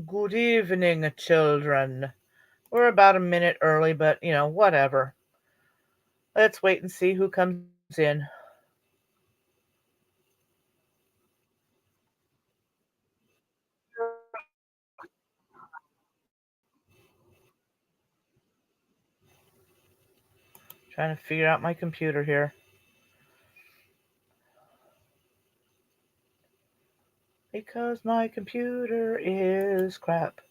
Good evening, children. We're about a minute early, but whatever. Let's wait and see who comes in. Trying to figure out my computer here. Because my computer is crap.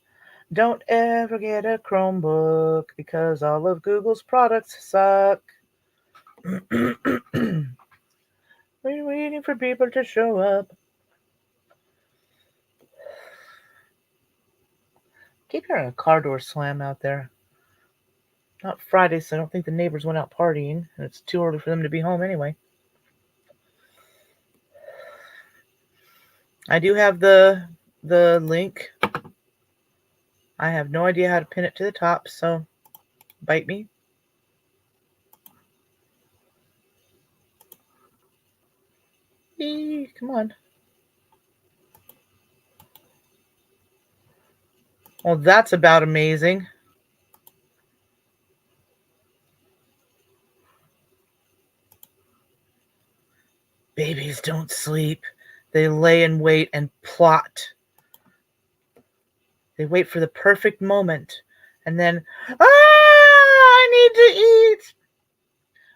Don't ever get a Chromebook because all of Google's products suck. We're waiting for people to show up. Keep hearing a car door slam out there. Not Friday, so I don't think the neighbors went out partying, and it's too early for them to be home anyway. I do have the link. I have no idea how to pin it to the top, so bite me. Eee, come on. Well, that's about amazing. Babies don't sleep. They lay in wait and plot. They wait for the perfect moment. And then, I need to eat.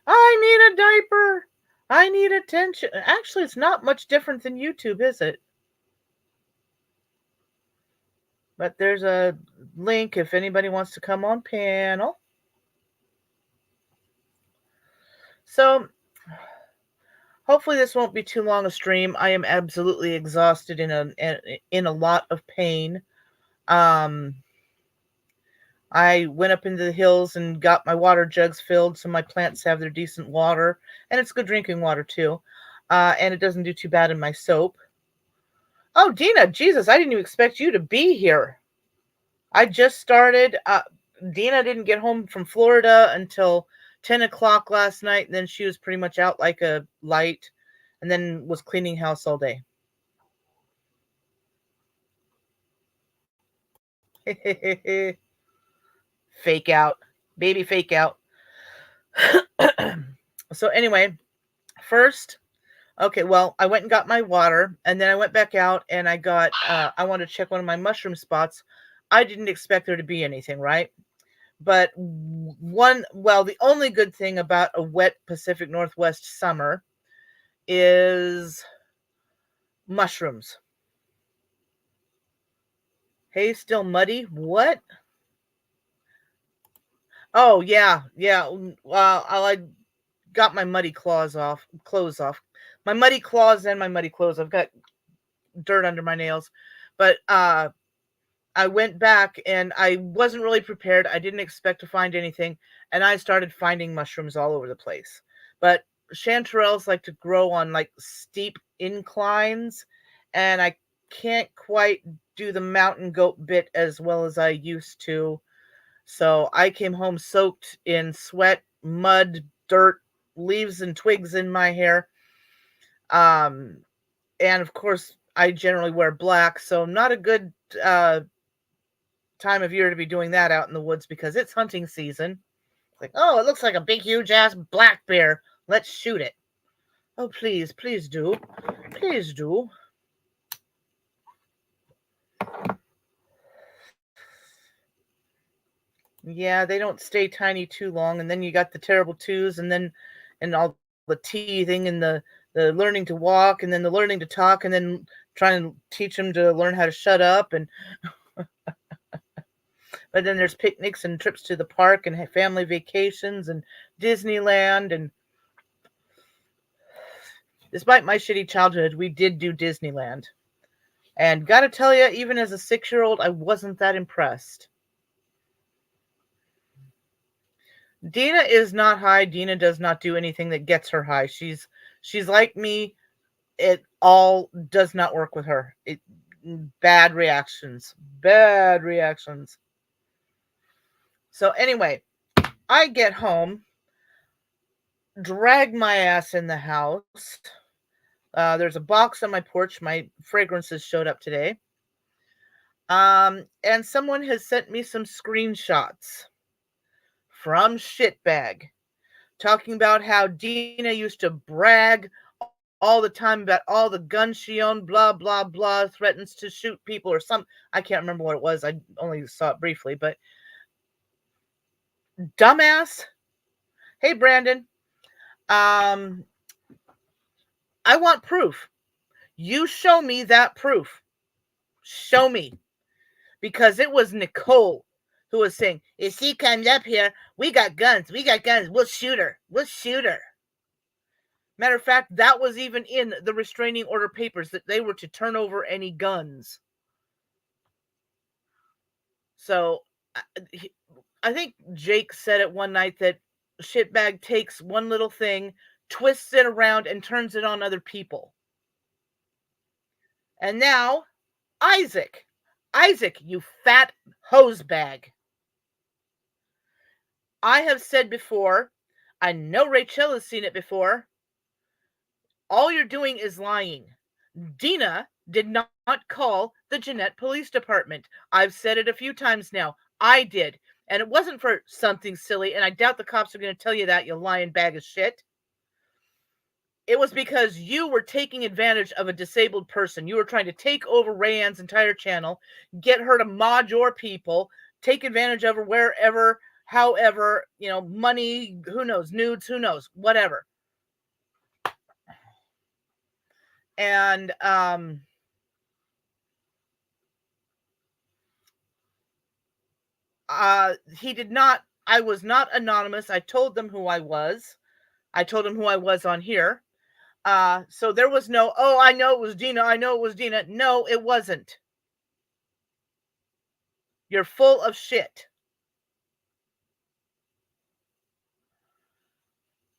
I need a diaper. I need attention. Actually, it's not much different than YouTube, is it? But there's a link if anybody wants to come on panel. So hopefully this won't be too long a stream. I am absolutely exhausted in a lot of pain. I went up into the hills and got my water jugs filled so my plants have their decent water, and it's good drinking water too. And it doesn't do too bad in my soap. Oh, Dina, Jesus, I didn't even expect you to be here. I just started. Dina didn't get home from Florida until 10 o'clock last night, and then she was pretty much out like a light, and then was cleaning house all day. Fake out. Baby fake out. So anyway, first, okay, well, I went and got my water, and then I went back out and I got, I wanted to check one of my mushroom spots. I didn't expect there to be anything, right? But the only good thing about a wet Pacific Northwest summer is mushrooms. Hey, still muddy? What? Oh, yeah, yeah. I got my muddy clothes off. My muddy claws and my muddy clothes. I've got dirt under my nails. But I went back and I wasn't really prepared. I didn't expect to find anything. And I started finding mushrooms all over the place. But chanterelles like to grow on like steep inclines. And I can't quite do the mountain goat bit as well as I used to. So I came home soaked in sweat, mud, dirt, leaves and twigs in my hair. Um, and of course, I generally wear black, so not a good time of year to be doing that out in the woods because it's hunting season. Like, oh, it looks like a big, huge ass black bear. Let's shoot it. Oh, please, please do. Please do. Yeah, they don't stay tiny too long, and then you got the terrible twos, and all the teething and the learning to walk, and then the learning to talk, and then trying to teach them to learn how to shut up, and but then there's picnics and trips to the park and family vacations and Disneyland, and despite my shitty childhood, we did do Disneyland. And gotta tell you, even as a 6-year-old, I wasn't that impressed. Dina is not high. Dina does not do anything that gets her high. She's like me. It all does not work with her. Bad reactions. Bad reactions. So anyway, I get home, drag my ass in the house. There's a box on my porch. My fragrances showed up today. And someone has sent me some screenshots from Shitbag talking about how Dina used to brag all the time about all the guns she owned, blah, blah, blah, threatens to shoot people or some, I can't remember what it was. I only saw it briefly, but dumbass. Hey, Brandon. I want proof. You show me that proof. Show me. Because it was Nicole who was saying, if she comes up here, we got guns. We got guns. We'll shoot her. We'll shoot her. Matter of fact, that was even in the restraining order papers that they were to turn over any guns. So I think Jake said it one night that Shitbag takes one little thing, twists it around, and turns it on other people. And now, Isaac, you fat hose bag. I have said before, I know Rachel has seen it before. All you're doing is lying. Dina did not call the Jeanette Police Department. I've said it a few times now. I did. And it wasn't for something silly, and I doubt the cops are going to tell you that, you lying bag of shit. It was because you were taking advantage of a disabled person. You were trying to take over Rayanne's entire channel, get her to mod your people, take advantage of her wherever, however, money, who knows, nudes, who knows, whatever. And he did not, I was not anonymous. I told them who I was. I told him who I was on here. So there was no, oh, I know it was Dina. I know it was Dina. No, it wasn't. You're full of shit.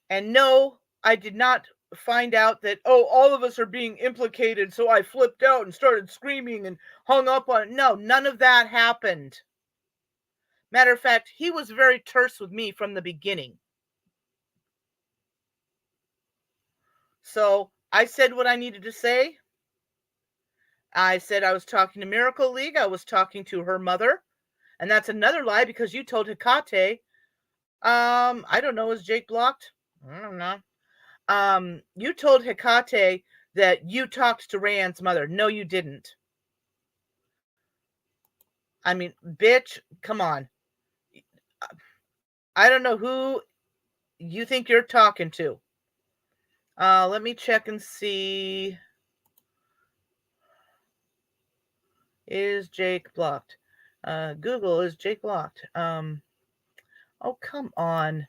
And no, I did not find out that, oh, all of us are being implicated. So I flipped out and started screaming and hung up on it. No, none of that happened. Matter of fact, he was very terse with me from the beginning. So I said what I needed to say. I said I was talking to Miracle League. I was talking to her mother. And that's another lie because you told Hecate. I don't know. Is Jake blocked? I don't know. You told Hecate that you talked to Rayanne's mother. No, you didn't. I mean, bitch, come on. I don't know who you think you're talking to. Let me check and see. Is Jake blocked? Google, is Jake blocked? Oh, come on.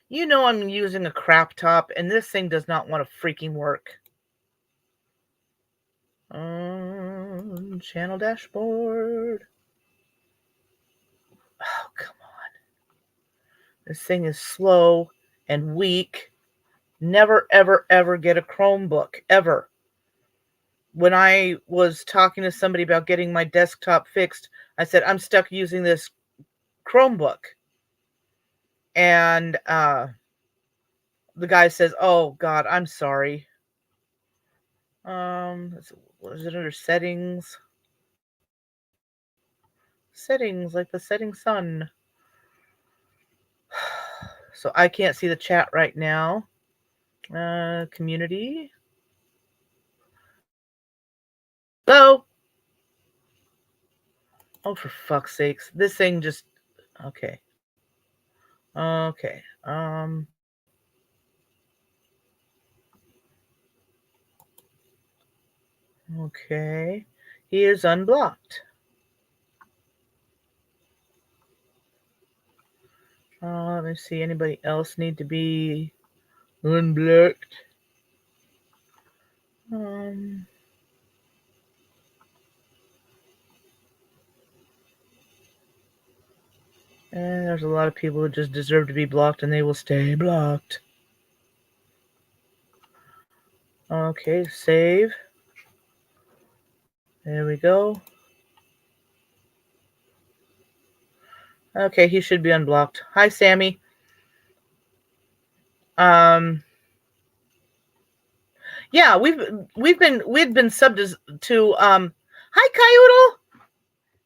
You know I'm using a crap top, and this thing does not want to freaking work. Channel dashboard. Oh, come on. This thing is slow and weak. Never, ever, ever get a Chromebook. Ever. When I was talking to somebody about getting my desktop fixed, I said, I'm stuck using this Chromebook. And the guy says, oh, God, I'm sorry. Was it under settings? Settings, like the setting sun. So I can't see the chat right now. Community. Hello? Oh, for fuck's sakes. This thing just... Okay. Okay. Okay. He is unblocked. Let me see. Anybody else need to be unblocked? And there's a lot of people who just deserve to be blocked, and they will stay blocked. Okay, save. There we go. Okay, he should be unblocked. Hi, Sammy. Yeah, we'd been subbed to hi Coyote.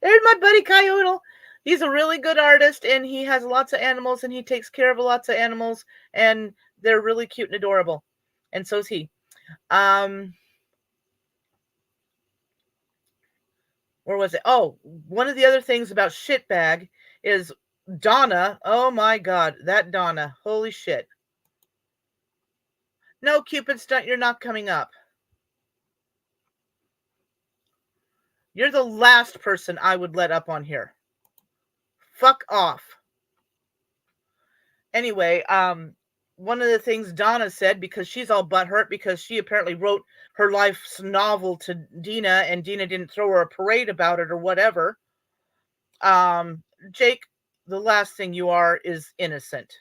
There's my buddy Coyote. He's a really good artist and he has lots of animals and he takes care of lots of animals and they're really cute and adorable. And so's he. Um where was it? Oh, one of the other things about shitbag is Donna. Oh my god, that Donna. Holy shit. No, Cupid stunt, you're not coming up. You're the last person I would let up on here. Fuck off. Anyway, one of the things Donna said, because she's all butthurt because she apparently wrote her life's novel to Dina and Dina didn't throw her a parade about it or whatever. Jake, the last thing you are is innocent.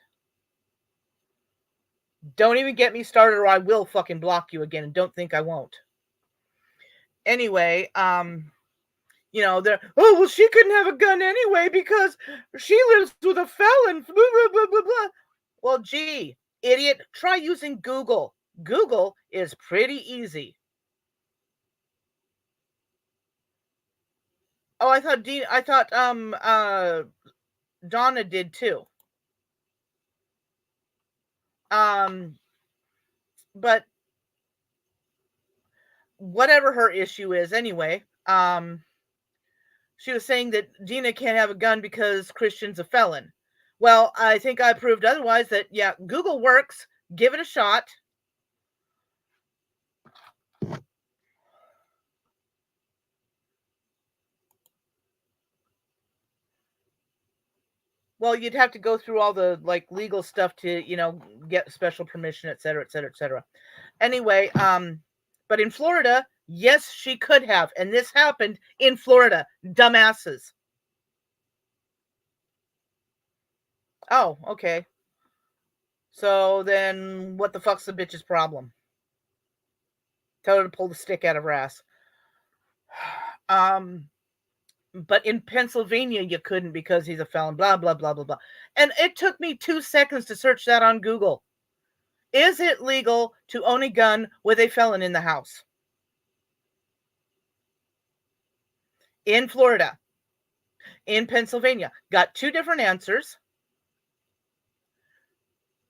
Don't even get me started or I will fucking block you again and don't think I won't. Anyway, they're, oh, well, she couldn't have a gun anyway because she lives with a felon. Blah, blah, blah, blah, blah. Well, gee, idiot, try using Google. Google is pretty easy. Oh, I thought Donna did too. But whatever her issue is anyway, she was saying that Dina can't have a gun because Christian's a felon. Well, I think I proved otherwise that, yeah, Google works. Give it a shot. Well, you'd have to go through all the like legal stuff to, get special permission, et cetera, et cetera, et cetera. Anyway, but in Florida, yes, she could have. And this happened in Florida. Dumbasses. Oh, okay. So then what the fuck's the bitch's problem? Tell her to pull the stick out of her ass. But in Pennsylvania you couldn't because he's a felon, blah, blah, blah, blah, blah. And it took me 2 seconds to search that on Google. Is it legal to own a gun with a felon in the house? In Florida. In Pennsylvania. Got 2 different answers.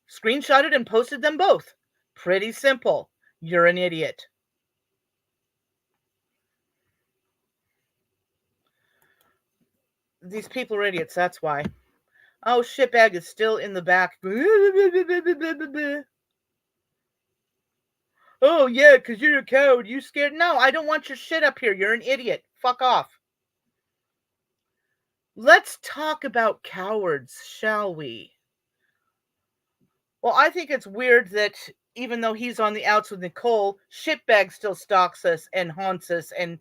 Screenshotted and posted them both. Pretty simple. You're an idiot. These people are idiots, that's why. Oh, shitbag is still in the back. Oh, yeah, because you're a coward. You scared? No, I don't want your shit up here. You're an idiot. Fuck off. Let's talk about cowards, shall we? Well, I think it's weird that even though he's on the outs with Nicole, shitbag still stalks us and haunts us and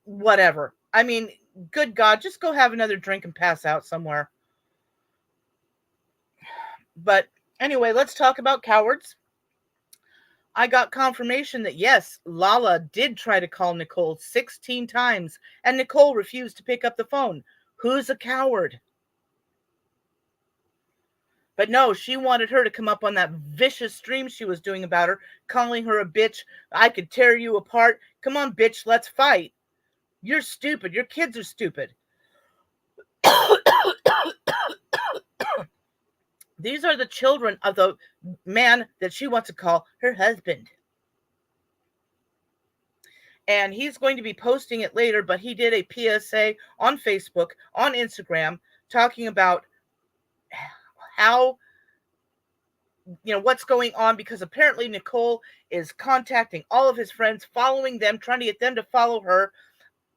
whatever. I mean, good God, just go have another drink and pass out somewhere. But anyway, let's talk about cowards. I got confirmation that yes, Lala did try to call Nicole 16 times and Nicole refused to pick up the phone. Who's a coward? But no, she wanted her to come up on that vicious stream she was doing about her, calling her a bitch. I could tear you apart. Come on, bitch, let's fight. You're stupid. Your kids are stupid. These are the children of the man that she wants to call her husband. And he's going to be posting it later, but he did a PSA on Facebook, on Instagram, talking about how, what's going on, because apparently Nicole is contacting all of his friends, following them, trying to get them to follow her,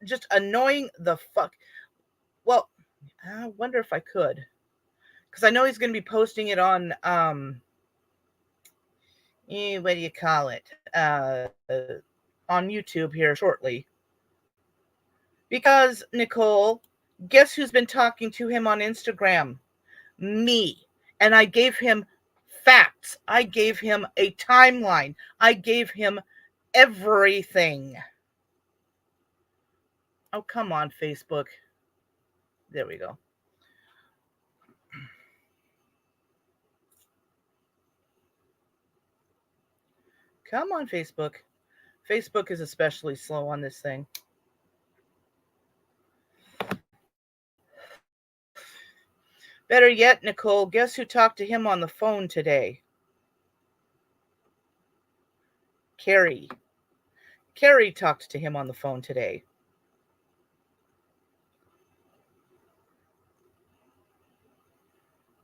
just annoying the fuck. Well, I wonder if I could, because I know he's going to be posting it on, what do you call it? On YouTube here shortly. Because, Nicole, guess who's been talking to him on Instagram? Me. And I gave him facts. I gave him a timeline. I gave him everything. Oh, come on, Facebook. There we go. Come on, Facebook. Facebook is especially slow on this thing. Better yet, Nicole, guess who talked to him on the phone today? Carrie. Carrie talked to him on the phone today.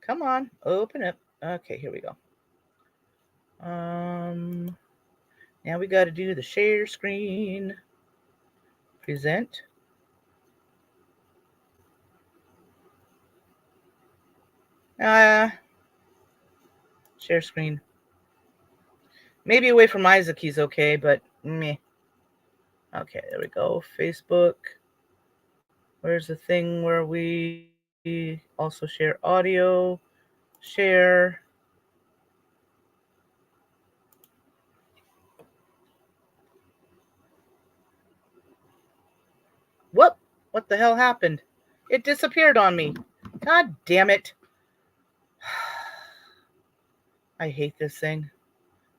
Come on, open up. Okay, here we go. Now we got to do the share screen. Present. Share screen. Maybe away from Isaac he's okay, but meh. Okay, there we go. Facebook. Where's the thing where we also share audio? Share. Whoop! What the hell happened? It disappeared on me. God damn it. I hate this thing.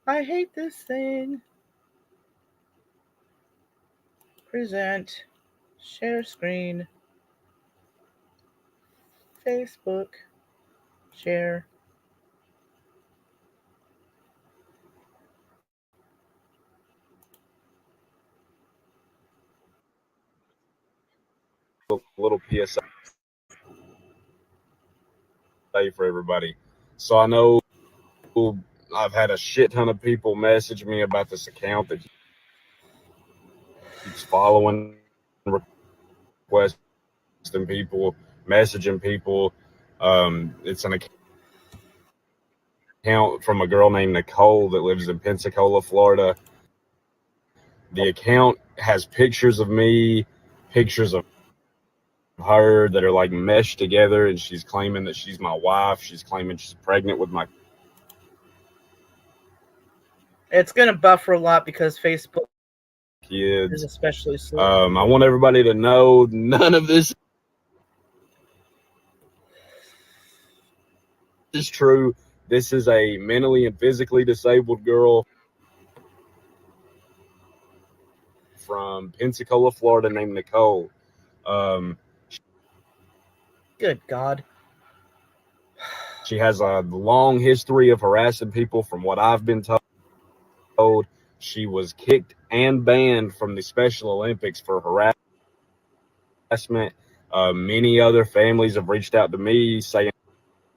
I hate this thing. Present. Share screen. Facebook. Share. Little PSA for everybody. So I know I've had a shit ton of people message me about this account that keeps following, requesting people, messaging people. It's an account from a girl named Nicole that lives in Pensacola, Florida. The account has pictures of me, pictures of her that are like meshed together, and she's claiming that she's my wife. She's claiming she's pregnant with my It's going to buffer a lot because Facebook kids. is especially slow. I want everybody to know none of this is true. This is a mentally and physically disabled girl from Pensacola, Florida, named Nicole. Good God. She has a long history of harassing people, from what I've been told. She was kicked and banned from the Special Olympics for harassment. Many other families have reached out to me saying,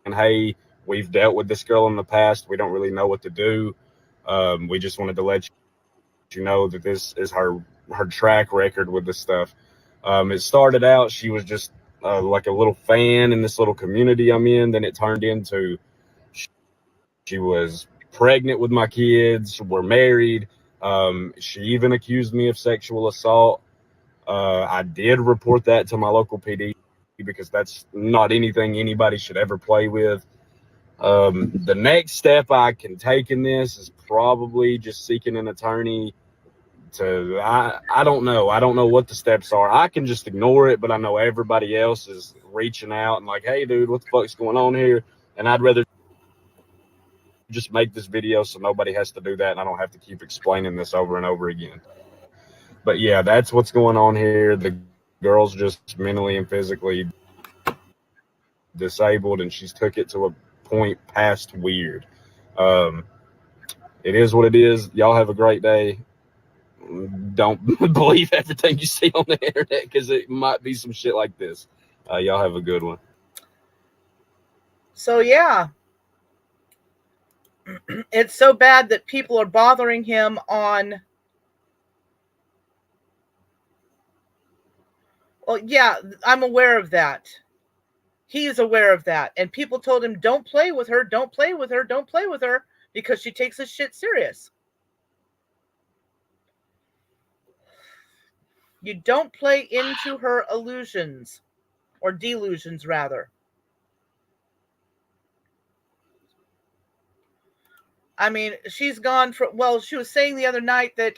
hey, we've dealt with this girl in the past. We don't really know what to do. We just wanted to let you know that this is her track record with this stuff. It started out, she was just like a little fan in this little community I'm in. Then it turned into she was pregnant with my kids. We're married. She even accused me of sexual assault. I did report that to my local PD because that's not anything anybody should ever play with. The next step I can take in this is probably just seeking an attorney. I don't know. I don't know what the steps are. I can just ignore it, but I know everybody else is reaching out and like, hey, dude, what the fuck's going on here? And I'd rather just make this video so nobody has to do that and I don't have to keep explaining this over and over again. But yeah, that's what's going on here. The girl's just mentally and physically disabled, and she's took it to a point past weird. It is what it is. Y'all have a great day. Don't believe everything you see on the internet because it might be some shit like this. Y'all have a good one. So yeah, it's so bad that people are bothering him on. Well, yeah, I'm aware of that. He is aware of that. And people told him, don't play with her, don't play with her, don't play with her, because she takes this shit serious. You don't play into her illusions, or delusions, rather. I mean, she's gone from, well, she was saying the other night that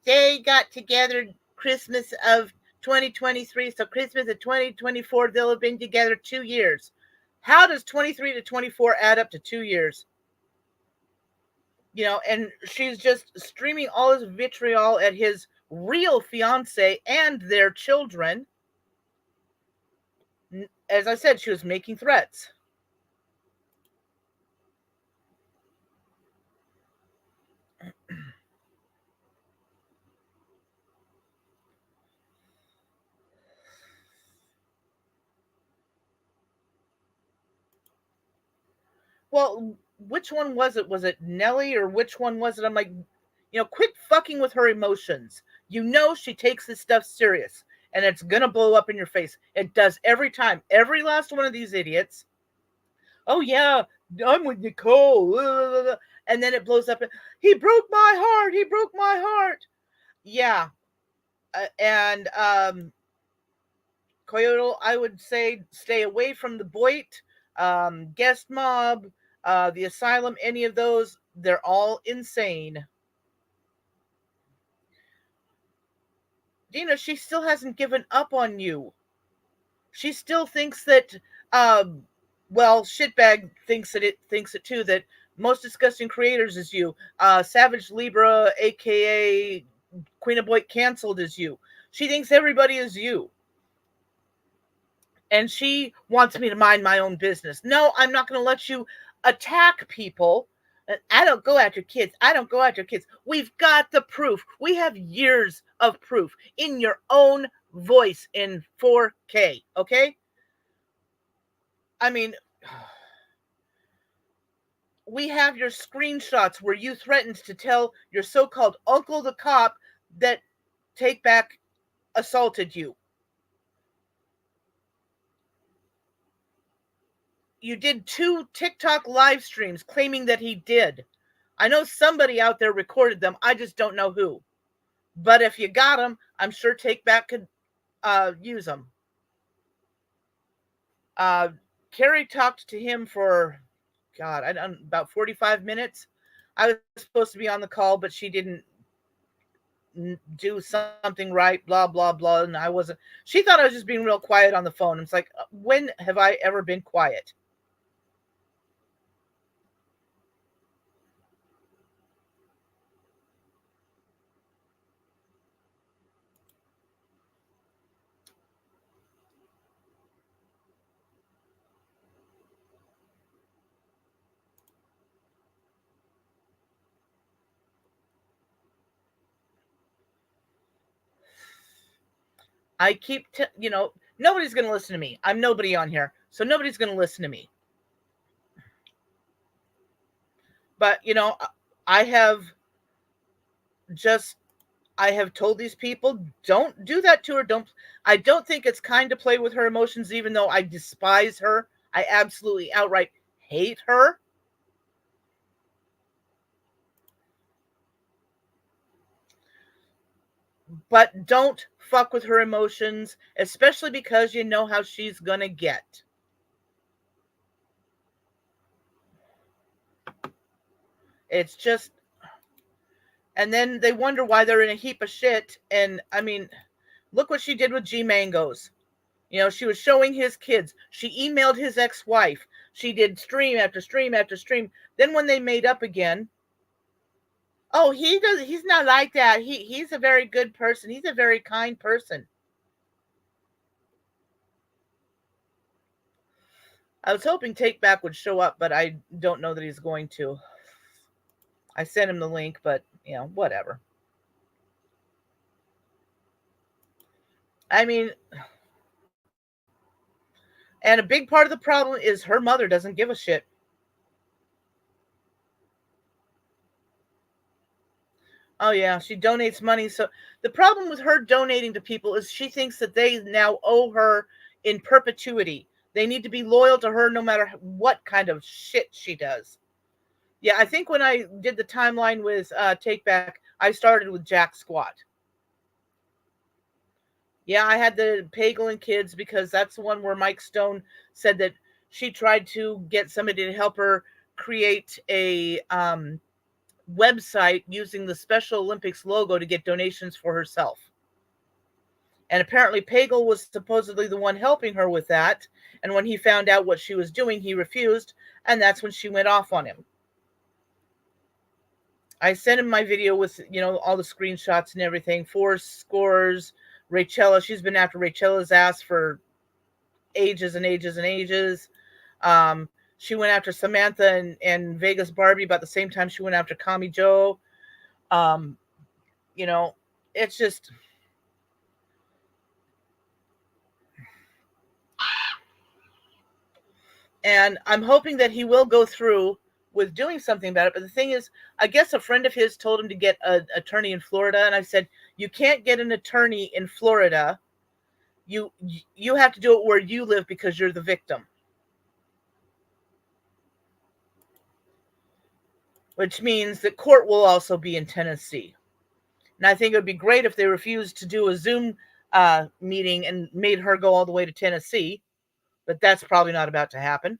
they got together Christmas of 2023, so Christmas of 2024, they'll have been together 2 years. How does 23 to 24 add up to 2 years? And she's just streaming all this vitriol at his real fiance and their children. As I said, she was making threats. Well, which one was it? Was it Nellie or which one was it? I'm like, quit fucking with her emotions. She takes this stuff serious and it's going to blow up in your face. It does every time. Every last one of these idiots. Oh, yeah, I'm with Nicole. And then it blows up. He broke my heart. He broke my heart. Yeah. And Coyote, I would say stay away from the Boit, Guest Mob, the Asylum, any of those. They're all insane. Dina, she still hasn't given up on you. She still thinks that, Shitbag thinks it too, that Most Disgusting Creators is you. Savage Libra, aka Queen of Boit Canceled, is you. She thinks everybody is you. And she wants me to mind my own business. No, I'm not going to let you attack people. I don't go after kids. I don't go after kids. We've got the proof. We have years of proof in your own voice in 4K. Okay? I mean, we have your screenshots where you threatened to tell your so-called uncle the cop that Takebac assaulted you. You did 2 TikTok live streams claiming that he did. I know somebody out there recorded them. I just don't know who. But if you got them, I'm sure Takebac could use them. Carrie talked to him for, God, about 45 minutes. I was supposed to be on the call, but she didn't do something right, blah, blah, blah. And I wasn't. She thought I was just being real quiet on the phone. It's like, when have I ever been quiet? I keep, nobody's going to listen to me. I'm nobody on here, so nobody's going to listen to me. But, I have told these people, don't do that to her. I don't think it's kind to play with her emotions, even though I despise her. I absolutely outright hate her. But don't fuck with her emotions, especially because you know how she's going to get. It's just, and then they wonder why they're in a heap of shit. And I mean, look what she did with G Mangoes. She was showing his kids. She emailed his ex-wife. She did stream after stream after stream. Then when they made up again, oh, he's not like that. He's a very good person. He's a very kind person. I was hoping Takebac would show up, but I don't know that he's going to. I sent him the link, but whatever. I mean, and a big part of the problem is her mother doesn't give a shit. Oh, yeah, she donates money. So the problem with her donating to people is she thinks that they now owe her in perpetuity. They need to be loyal to her no matter what kind of shit she does. Yeah, I think when I did the timeline with Takebac, I started with Jack Squat. Yeah, I had the Pagel kids because that's the one where Mike Stone said that she tried to get somebody to help her create a website using the Special Olympics logo to get donations for herself. And apparently Pagel was supposedly the one helping her with that. And when he found out what she was doing, he refused. And that's when she went off on him. I sent him my video with, all the screenshots and everything. 4 scores. Rachella, she's been after Rachella's ass for ages and ages and ages. She went after Samantha and Vegas Barbie about the same time she went after Kami Joe. Um, it's just, and I'm hoping that he will go through with doing something about it. But the thing is, I guess a friend of his told him to get an attorney in Florida, and I said, you can't get an attorney in Florida. You have to do it where you live because you're the victim. Which means that court will also be in Tennessee. And I think it would be great if they refused to do a Zoom meeting and made her go all the way to Tennessee. But that's probably not about to happen.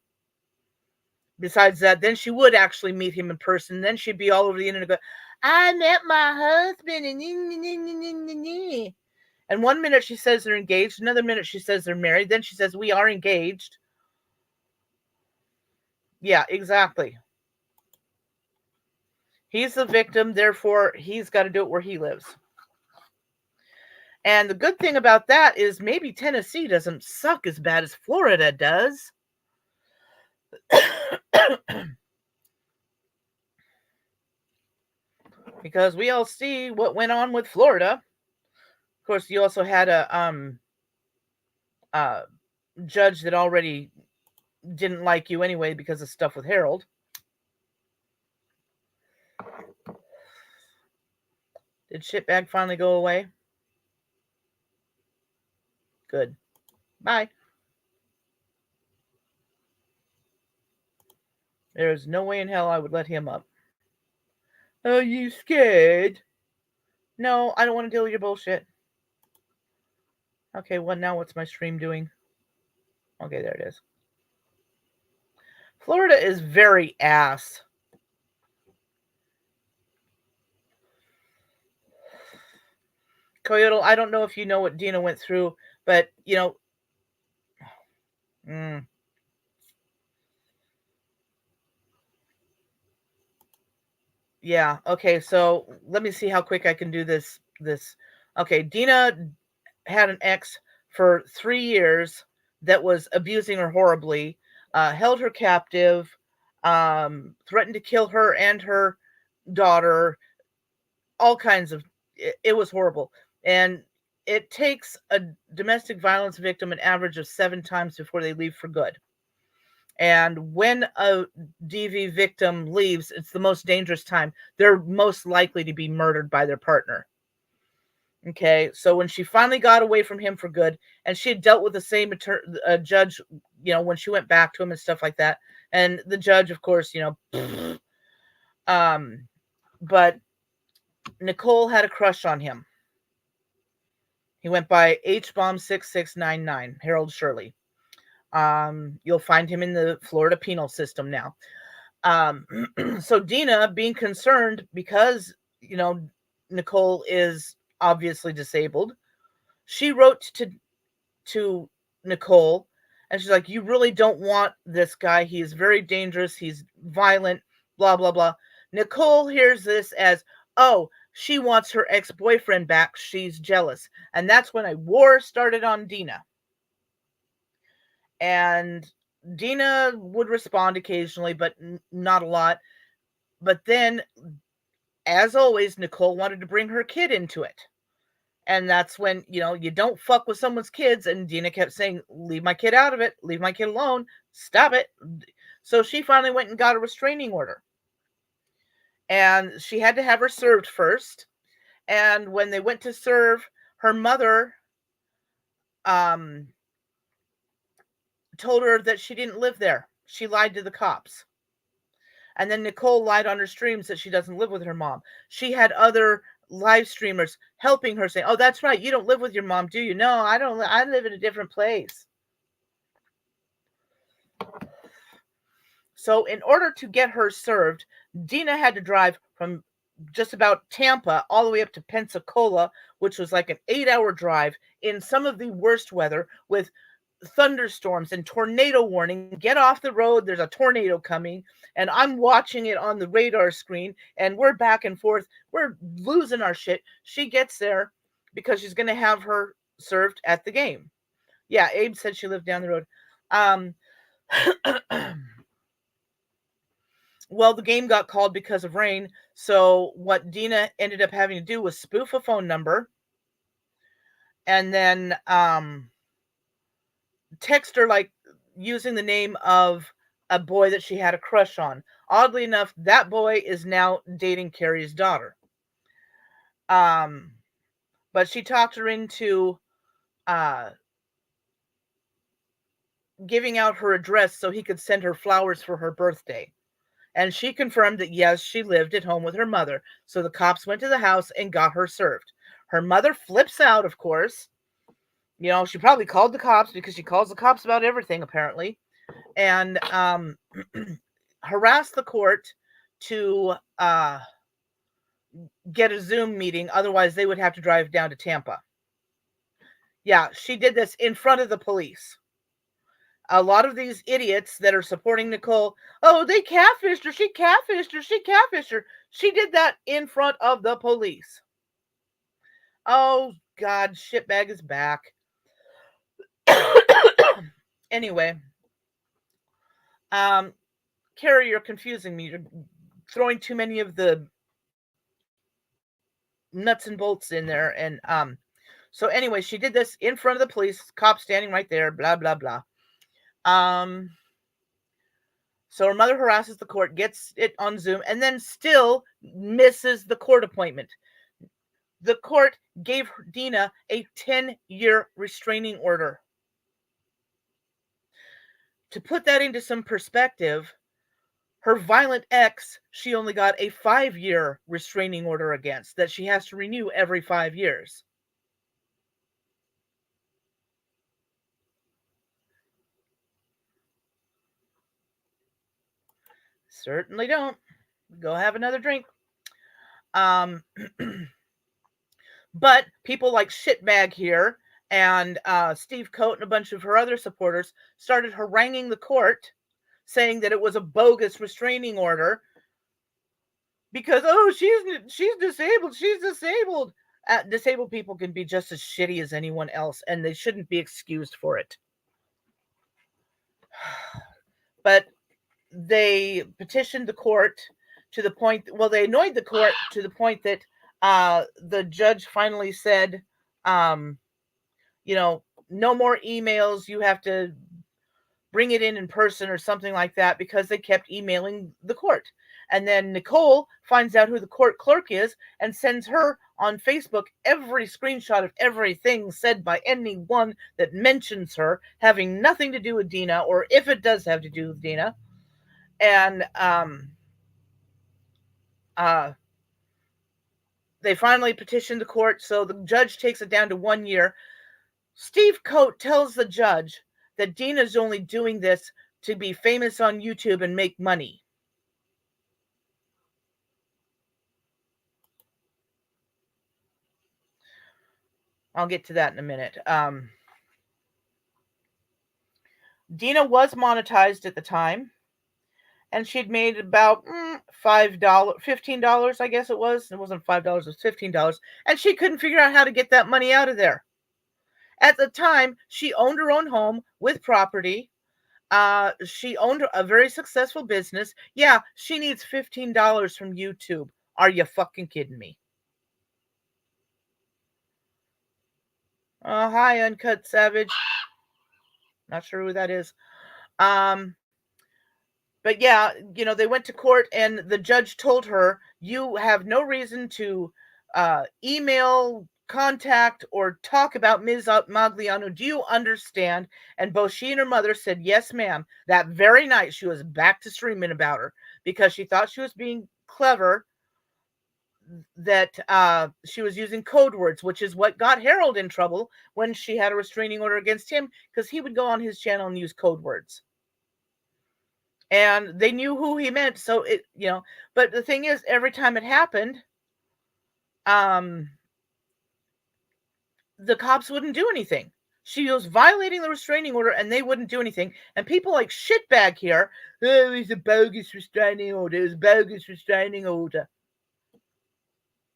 Besides that, then she would actually meet him in person. Then she'd be all over the internet going, I met my husband. And one minute she says they're engaged. Another minute she says they're married. Then she says, we are engaged. Yeah, exactly. He's the victim. Therefore, he's got to do it where he lives. And the good thing about that is maybe Tennessee doesn't suck as bad as Florida does. Because we all see what went on with Florida. Of course, you also had a judge that already didn't like you anyway because of stuff with Harold. Did shitbag finally go away? Good. Bye. There is no way in hell I would let him up. Are you scared? No, I don't want to deal with your bullshit. Okay, well, now what's my stream doing? Okay, there it is. Florida is very ass. Coyote, I don't know if you know what Dina went through, but, Yeah, okay, so let me see how quick I can do this. Okay, Dina had an ex for 3 years that was abusing her horribly, held her captive, threatened to kill her and her daughter, all kinds of, it was horrible. And it takes a domestic violence victim an average of 7 times before they leave for good. And when a DV victim leaves, it's the most dangerous time. They're most likely to be murdered by their partner. Okay, so when she finally got away from him for good, and she had dealt with the same judge, when she went back to him and stuff like that, and the judge, of course, but Nicole had a crush on him. He went by HBomb6699, Harold Shirley. You'll find him in the Florida penal system now. So Dina, being concerned because, Nicole is obviously disabled, she wrote to Nicole, and she's like, you really don't want this guy. He is very dangerous. He's violent, blah, blah, blah. Nicole hears this as, oh, she wants her ex-boyfriend back. She's jealous. And that's when a war started on Dina. And Dina would respond occasionally, but not a lot. But then, as always, Nicole wanted to bring her kid into it. And that's when, you don't fuck with someone's kids. And Dina kept saying, leave my kid out of it. Leave my kid alone. Stop it. So she finally went and got a restraining order. And she had to have her served first. And when they went to serve, her mother told her that she didn't live there. She lied to the cops. And then Nicole lied on her streams that she doesn't live with her mom. She had other live streamers helping her, saying, oh, that's right, you don't live with your mom, do you? No, I don't. I live in a different place. So in order to get her served, Dina had to drive from just about Tampa all the way up to Pensacola, which was like an 8-hour drive in some of the worst weather, with thunderstorms and tornado warning. Get off the road. There's a tornado coming. And I'm watching it on the radar screen. And we're back and forth. We're losing our shit. She gets there because she's going to have her served at the game. Yeah, Abe said she lived down the road. Well, the game got called because of rain. So what Dina ended up having to do was spoof a phone number and then text her like using the name of a boy that she had a crush on. Oddly enough, that boy is now dating Carrie's daughter. But she talked her into giving out her address so he could send her flowers for her birthday. And she confirmed that yes, she lived at home with her mother. So the cops went to the house and got her served. Her mother flips out, of course. You know, she probably called the cops because she calls the cops about everything, apparently. And harassed the court to get a Zoom meeting. Otherwise, they would have to drive down to Tampa. Yeah, she did this in front of the police. A lot of these idiots that are supporting Nicole, oh, they catfished her, she catfished her, she catfished her. She did that in front of the police. Oh, God, shitbag is back. Anyway, Carrie, you're confusing me. You're throwing too many of the nuts and bolts in there. And so anyway, she did this in front of the police, cops standing right there, blah, blah, blah. So her mother harasses the court, gets it on Zoom, and then still misses the court appointment. The court gave Dina a 10-year restraining order. To put that into some perspective, her violent ex, she only got a 5-year restraining order against that she has to renew every 5 years. Certainly don't. Go have another drink. But people like Shitbag here and Steve Coate and a bunch of her other supporters started haranguing the court, saying that it was a bogus restraining order because, oh, she's disabled. She's disabled. Disabled people can be just as shitty as anyone else, and they shouldn't be excused for it. But they petitioned the court to the point, well, they annoyed the court to the point that the judge finally said, you know, no more emails. You have to bring it in person or something like that, because they kept emailing the court. And then Nicole finds out who the court clerk is and sends her on Facebook every screenshot of everything said by anyone that mentions her having nothing to do with Dina, or if it does have to do with Dina. And they finally petitioned the court, so the judge takes it down to 1 year. Steve Coate tells the judge that Dina's only doing this to be famous on YouTube and make money. I'll get to that in a minute. Dina was monetized at the time, and she'd made about $5, $15, I guess it was. It wasn't $5, it was $15. And she couldn't figure out how to get that money out of there. At the time, she owned her own home with property. She owned a very successful business. Yeah, she needs $15 from YouTube. Are you fucking kidding me? Oh, hi, Uncut Savage. Not sure who that is. But yeah, you know, they went to court and the judge told her, you have no reason to email, contact, or talk about Ms. Magliano. Do you understand? And both she and her mother said, yes, ma'am. That very night, she was back to streaming about her because she thought she was being clever, that she was using code words, which is what got Harold in trouble when she had a restraining order against him, because he would go on his channel and use code words. And they knew who he meant, so it, you know, but the thing is, every time it happened, the cops wouldn't do anything. She was violating the restraining order and they wouldn't do anything. And people like shitbag here, oh, it's a bogus restraining order. It was a bogus restraining order.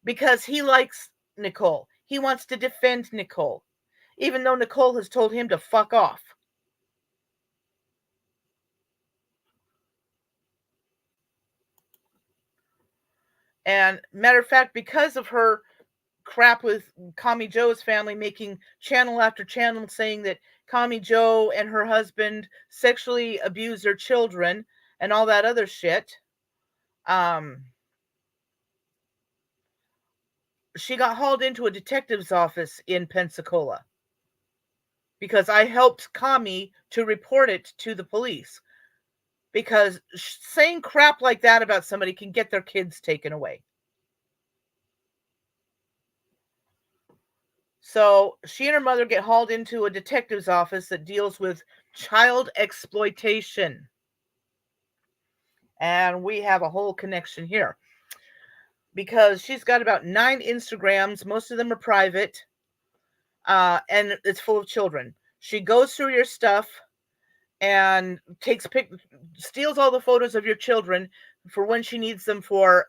Because he likes Nicole. He wants to defend Nicole. Even though Nicole has told him to fuck off. And matter of fact, because of her crap with Kami Joe's family making channel after channel saying that Kami Joe and her husband sexually abuse their children and all that other shit, she got hauled into a detective's office in Pensacola because I helped Kami to report it to the police, because saying crap like that about somebody can get their kids taken away. So she and her mother get hauled into a detective's office that deals with child exploitation. And we have a whole connection here. Because she's got about 9 Instagrams. Most of them are private. And it's full of children. She goes through your stuff and steals all the photos of your children for when she needs them for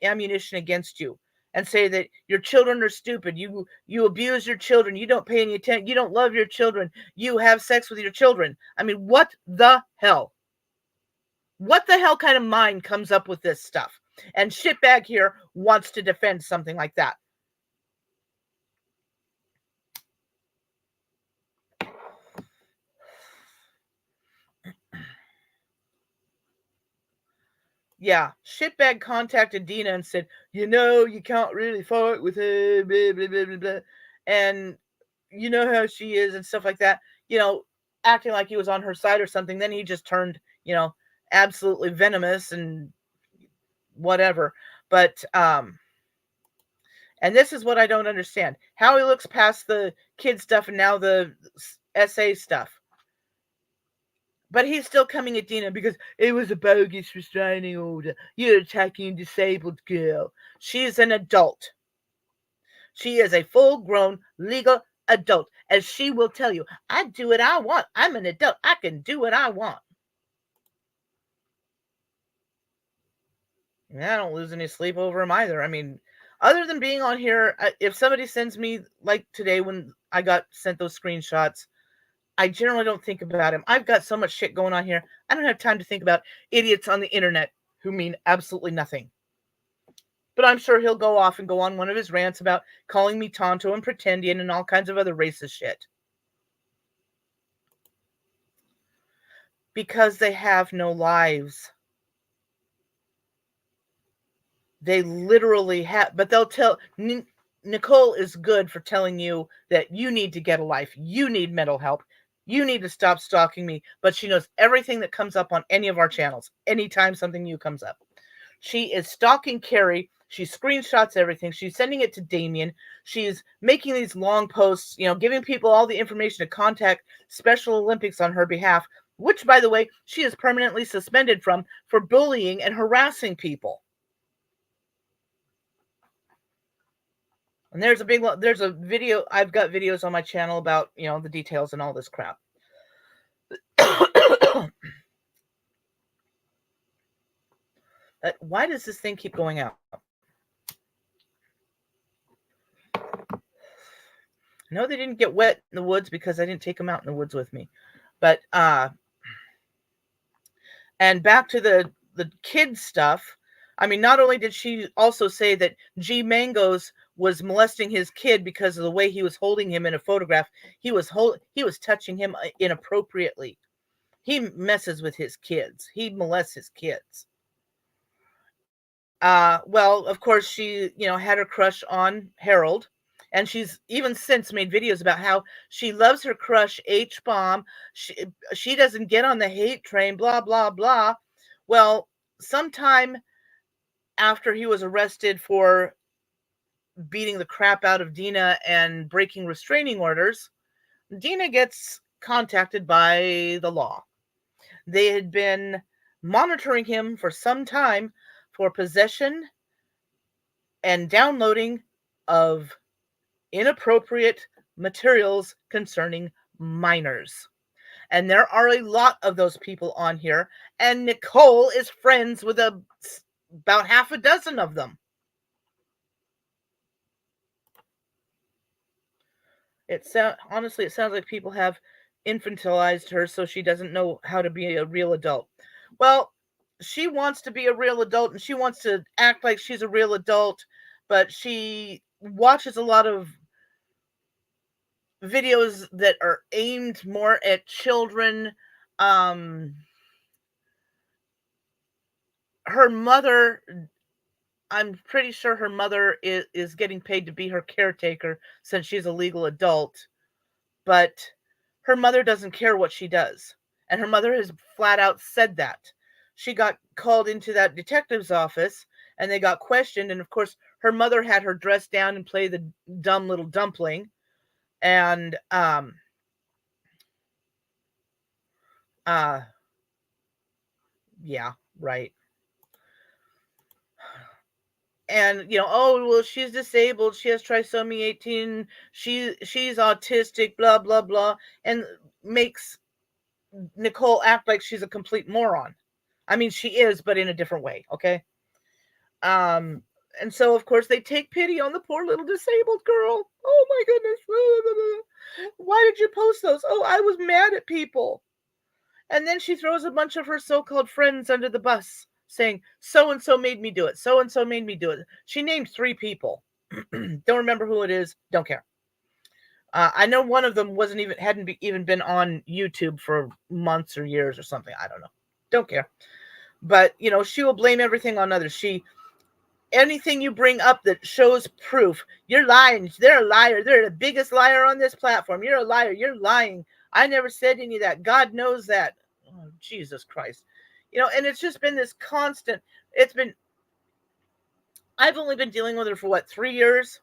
ammunition against you. And say that your children are stupid. You abuse your children. You don't pay any attention. You don't love your children. You have sex with your children. I mean, what the hell? What the hell kind of mind comes up with this stuff? And shitbag here wants to defend something like that. Yeah, shitbag contacted Dina and said, you can't really fight with her, blah, blah, blah, blah, blah. And you know how she is and stuff like that. Acting like he was on her side or something. Then he just turned, absolutely venomous and whatever. But, and this is what I don't understand. How he looks past the kid stuff and now the SA stuff. But he's still coming at Dina because it was a bogus restraining order. You're attacking a disabled girl. She's an adult. She is a full-grown legal adult. As she will tell you, I do what I want. I'm an adult. I can do what I want. And I don't lose any sleep over him either. I mean, other than being on here, if somebody sends me, like today when I got sent those screenshots, I generally don't think about him. I've got so much shit going on here. I don't have time to think about idiots on the internet who mean absolutely nothing. But I'm sure he'll go off and go on one of his rants about calling me Tonto and Pretendian and all kinds of other racist shit. Because they have no lives. They literally have, but they'll tell, Nicole is good for telling you that you need to get a life. You need mental help. You need to stop stalking me. But she knows everything that comes up on any of our channels. Anytime something new comes up. She is stalking Carrie. She screenshots everything. She's sending it to Damien. She's making these long posts, giving people all the information to contact Special Olympics on her behalf, which, by the way, she is permanently suspended from for bullying and harassing people. And there's a video. I've got videos on my channel about, the details and all this crap. Why does this thing keep going out? No, they didn't get wet in the woods because I didn't take them out in the woods with me. But, and back to the kids stuff. I mean, not only did she also say that G Mangoes was molesting his kid because of the way he was holding him in a photograph. He was touching him inappropriately. He messes with his kids. He molests his kids. Well, of course, she, had her crush on Harold. And she's even since made videos about how she loves her crush, H-Bomb. She doesn't get on the hate train, blah, blah, blah. Well, sometime after he was arrested for beating the crap out of Dina and breaking restraining orders, Dina gets contacted by the law. They had been monitoring him for some time for possession and downloading of inappropriate materials concerning minors. And there are a lot of those people on here. And Nicole is friends with about half a dozen of them. Honestly, it sounds like people have infantilized her so she doesn't know how to be a real adult. Well, she wants to be a real adult and she wants to act like she's a real adult, but she watches a lot of videos that are aimed more at children. Um, her mother, I'm pretty sure her mother is getting paid to be her caretaker since she's a legal adult, but her mother doesn't care what she does. And her mother has flat out said that. She got called into that detective's office and they got questioned. And of course, her mother had her dress down and play the dumb little dumpling. And, uh, yeah, right. And oh well, she's disabled, she has trisomy 18, she's autistic, blah blah blah, and makes Nicole act like she's a complete moron. I mean, she is, but in a different way, okay? um and so of course they take pity on the poor little disabled girl. Oh my goodness. Why did you post those? Oh, I was mad at people. And then she throws a bunch of her so-called friends under the bus, saying, so and so made me do it. So and so made me do it. She named 3 people. Don't remember who it is. Don't care. I know one of them hadn't even been on YouTube for months or years or something. I don't know. Don't care. But she will blame everything on others. Anything you bring up that shows proof, you're lying. They're a liar. They're the biggest liar on this platform. You're a liar. You're lying. I never said any of that. God knows that. Oh, Jesus Christ. And it's just been this constant. I've only been dealing with her for 3 years?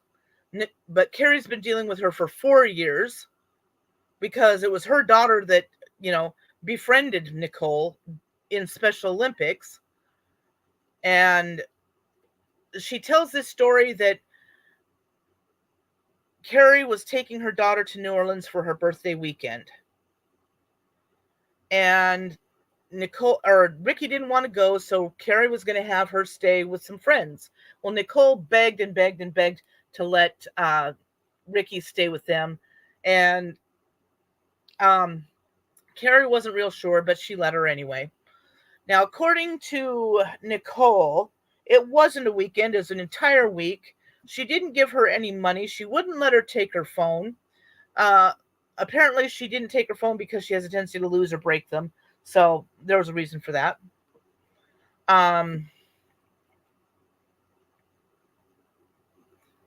But Carrie's been dealing with her for 4 years because it was her daughter that, befriended Nicole in Special Olympics. And she tells this story that Carrie was taking her daughter to New Orleans for her birthday weekend. And Ricky didn't want to go, so Carrie was going to have her stay with some friends. Well, Nicole begged and begged and begged to let Ricky stay with them. And Carrie wasn't real sure, but she let her anyway. Now, according to Nicole, it wasn't a weekend, it was an entire week. She didn't give her any money. She wouldn't let her take her phone. Apparently, she didn't take her phone because she has a tendency to lose or break them. So there was a reason for that.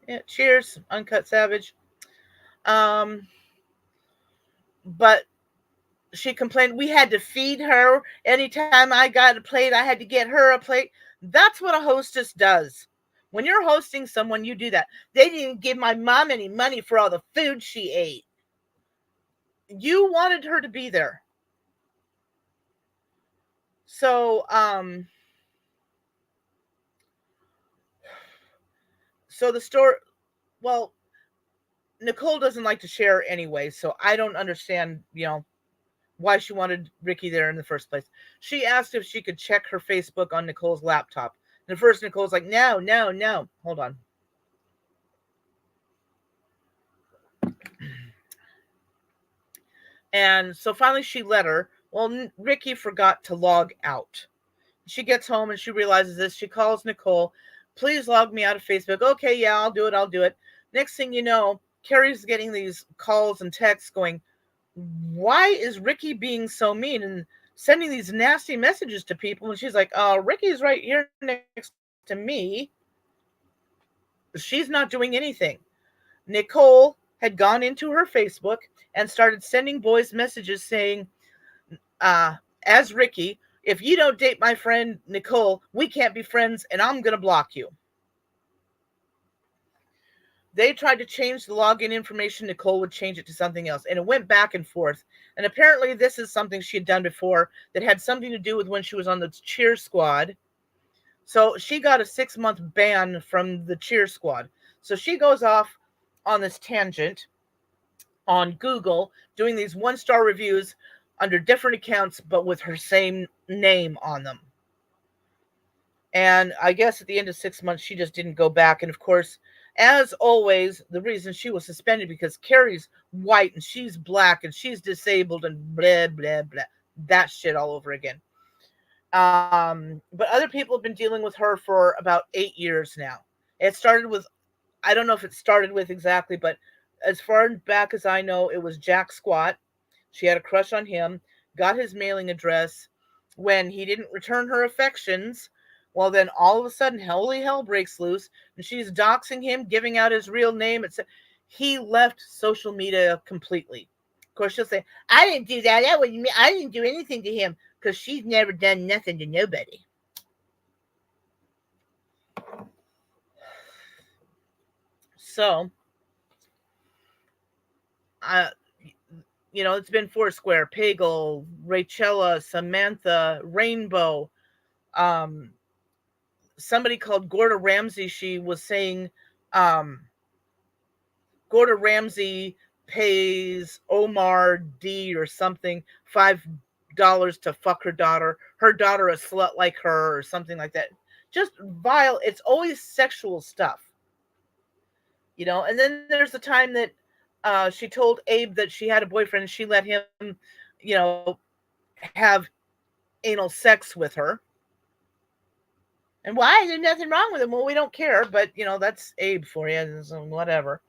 Yeah, cheers, Uncut Savage. But she complained we had to feed her. Anytime I got a plate, I had to get her a plate. That's what a hostess does. When you're hosting someone, you do that. They didn't give my mom any money for all the food she ate. You wanted her to be there. So, the story, well, Nicole doesn't like to share anyway, so I don't understand, why she wanted Ricky there in the first place. She asked if she could check her Facebook on Nicole's laptop. And at first, Nicole's like, no, no, no. Hold on. And so finally she let her. Well, Ricky forgot to log out. She gets home and she realizes this. She calls Nicole, please log me out of Facebook. Okay, yeah, I'll do it. Next thing you know, Carrie's getting these calls and texts going, why is Ricky being so mean and sending these nasty messages to people? And she's like, Ricky's right here next to me. She's not doing anything. Nicole had gone into her Facebook and started sending boys messages saying, as Ricky, if you don't date my friend Nicole, we can't be friends and I'm going to block you. They tried to change the login information. Nicole would change it to something else. And it went back and forth. And apparently this is something she had done before that had something to do with when she was on the cheer squad. So she got a 6-month ban from the cheer squad. So she goes off on this tangent on Google doing these 1-star reviews under different accounts, but with her same name on them. And I guess at the end of 6 months, she just didn't go back. And of course, as always, the reason she was suspended because Carrie's white and she's black and she's disabled and blah, blah, blah. That shit all over again. But other people have been dealing with her for about 8 years now. It started with, I don't know if it started with exactly, but as far back as I know, it was Jack Squat. She had a crush on him, got his mailing address. When he didn't return her affections, well, then all of a sudden, holy hell breaks loose, and she's doxing him, giving out his real name. He left social media completely. Of course, she'll say, "I didn't do that. I didn't do anything to him," because she's never done nothing to nobody. So, it's been Foursquare, Pagel, Rachella, Samantha, Rainbow. Somebody called Gorda Ramsey, she was saying Gorda Ramsey pays Omar D or something $5 to fuck her daughter a slut like her, or something like that. Just vile. It's always sexual stuff. And then there's the time that she told Abe that she had a boyfriend and she let him, have anal sex with her. And why? There's nothing wrong with him. Well, we don't care, but that's Abe for you, so whatever.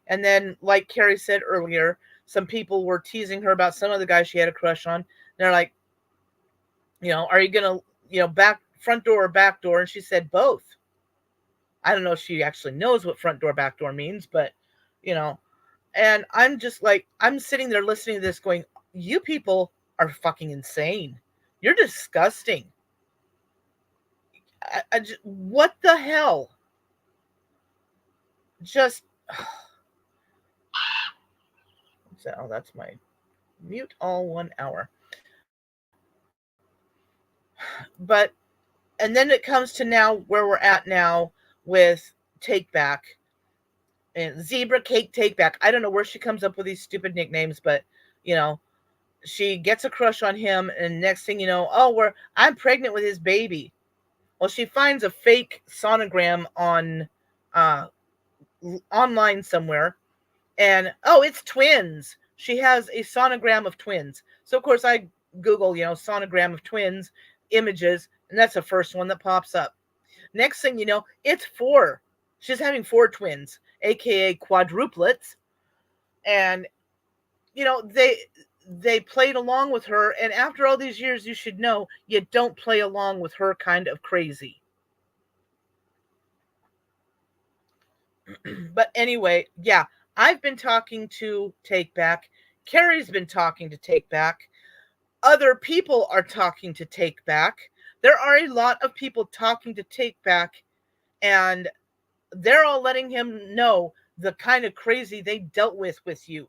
And then, like Carrie said earlier, some people were teasing her about some of the guys she had a crush on. They're like, are you gonna, back front door or back door? And she said both. I don't know if she actually knows what front door, back door means, but and I'm just like, I'm sitting there listening to this going, you people are fucking insane. You're disgusting. What the hell? Just so that's my mute all 1 hour. But and then it comes to now where we're at now with Takebac and Zebra Cake Takebac. I don't know where she comes up with these stupid nicknames, but she gets a crush on him, and next thing you know, I'm pregnant with his baby. Well, she finds a fake sonogram on online somewhere, and it's twins. She has a sonogram of twins. So of course I Google, sonogram of twins images, and that's the first one that pops up. Next thing you know, it's 4. She's having 4 twins, aka quadruplets, and they played along with her, and after all these years, you should know you don't play along with her kind of crazy. But anyway, yeah, I've been talking to Takebac. Carrie's been talking to Takebac. Other people are talking to Takebac. There are a lot of people talking to Takebac, and they're all letting him know the kind of crazy they dealt with you.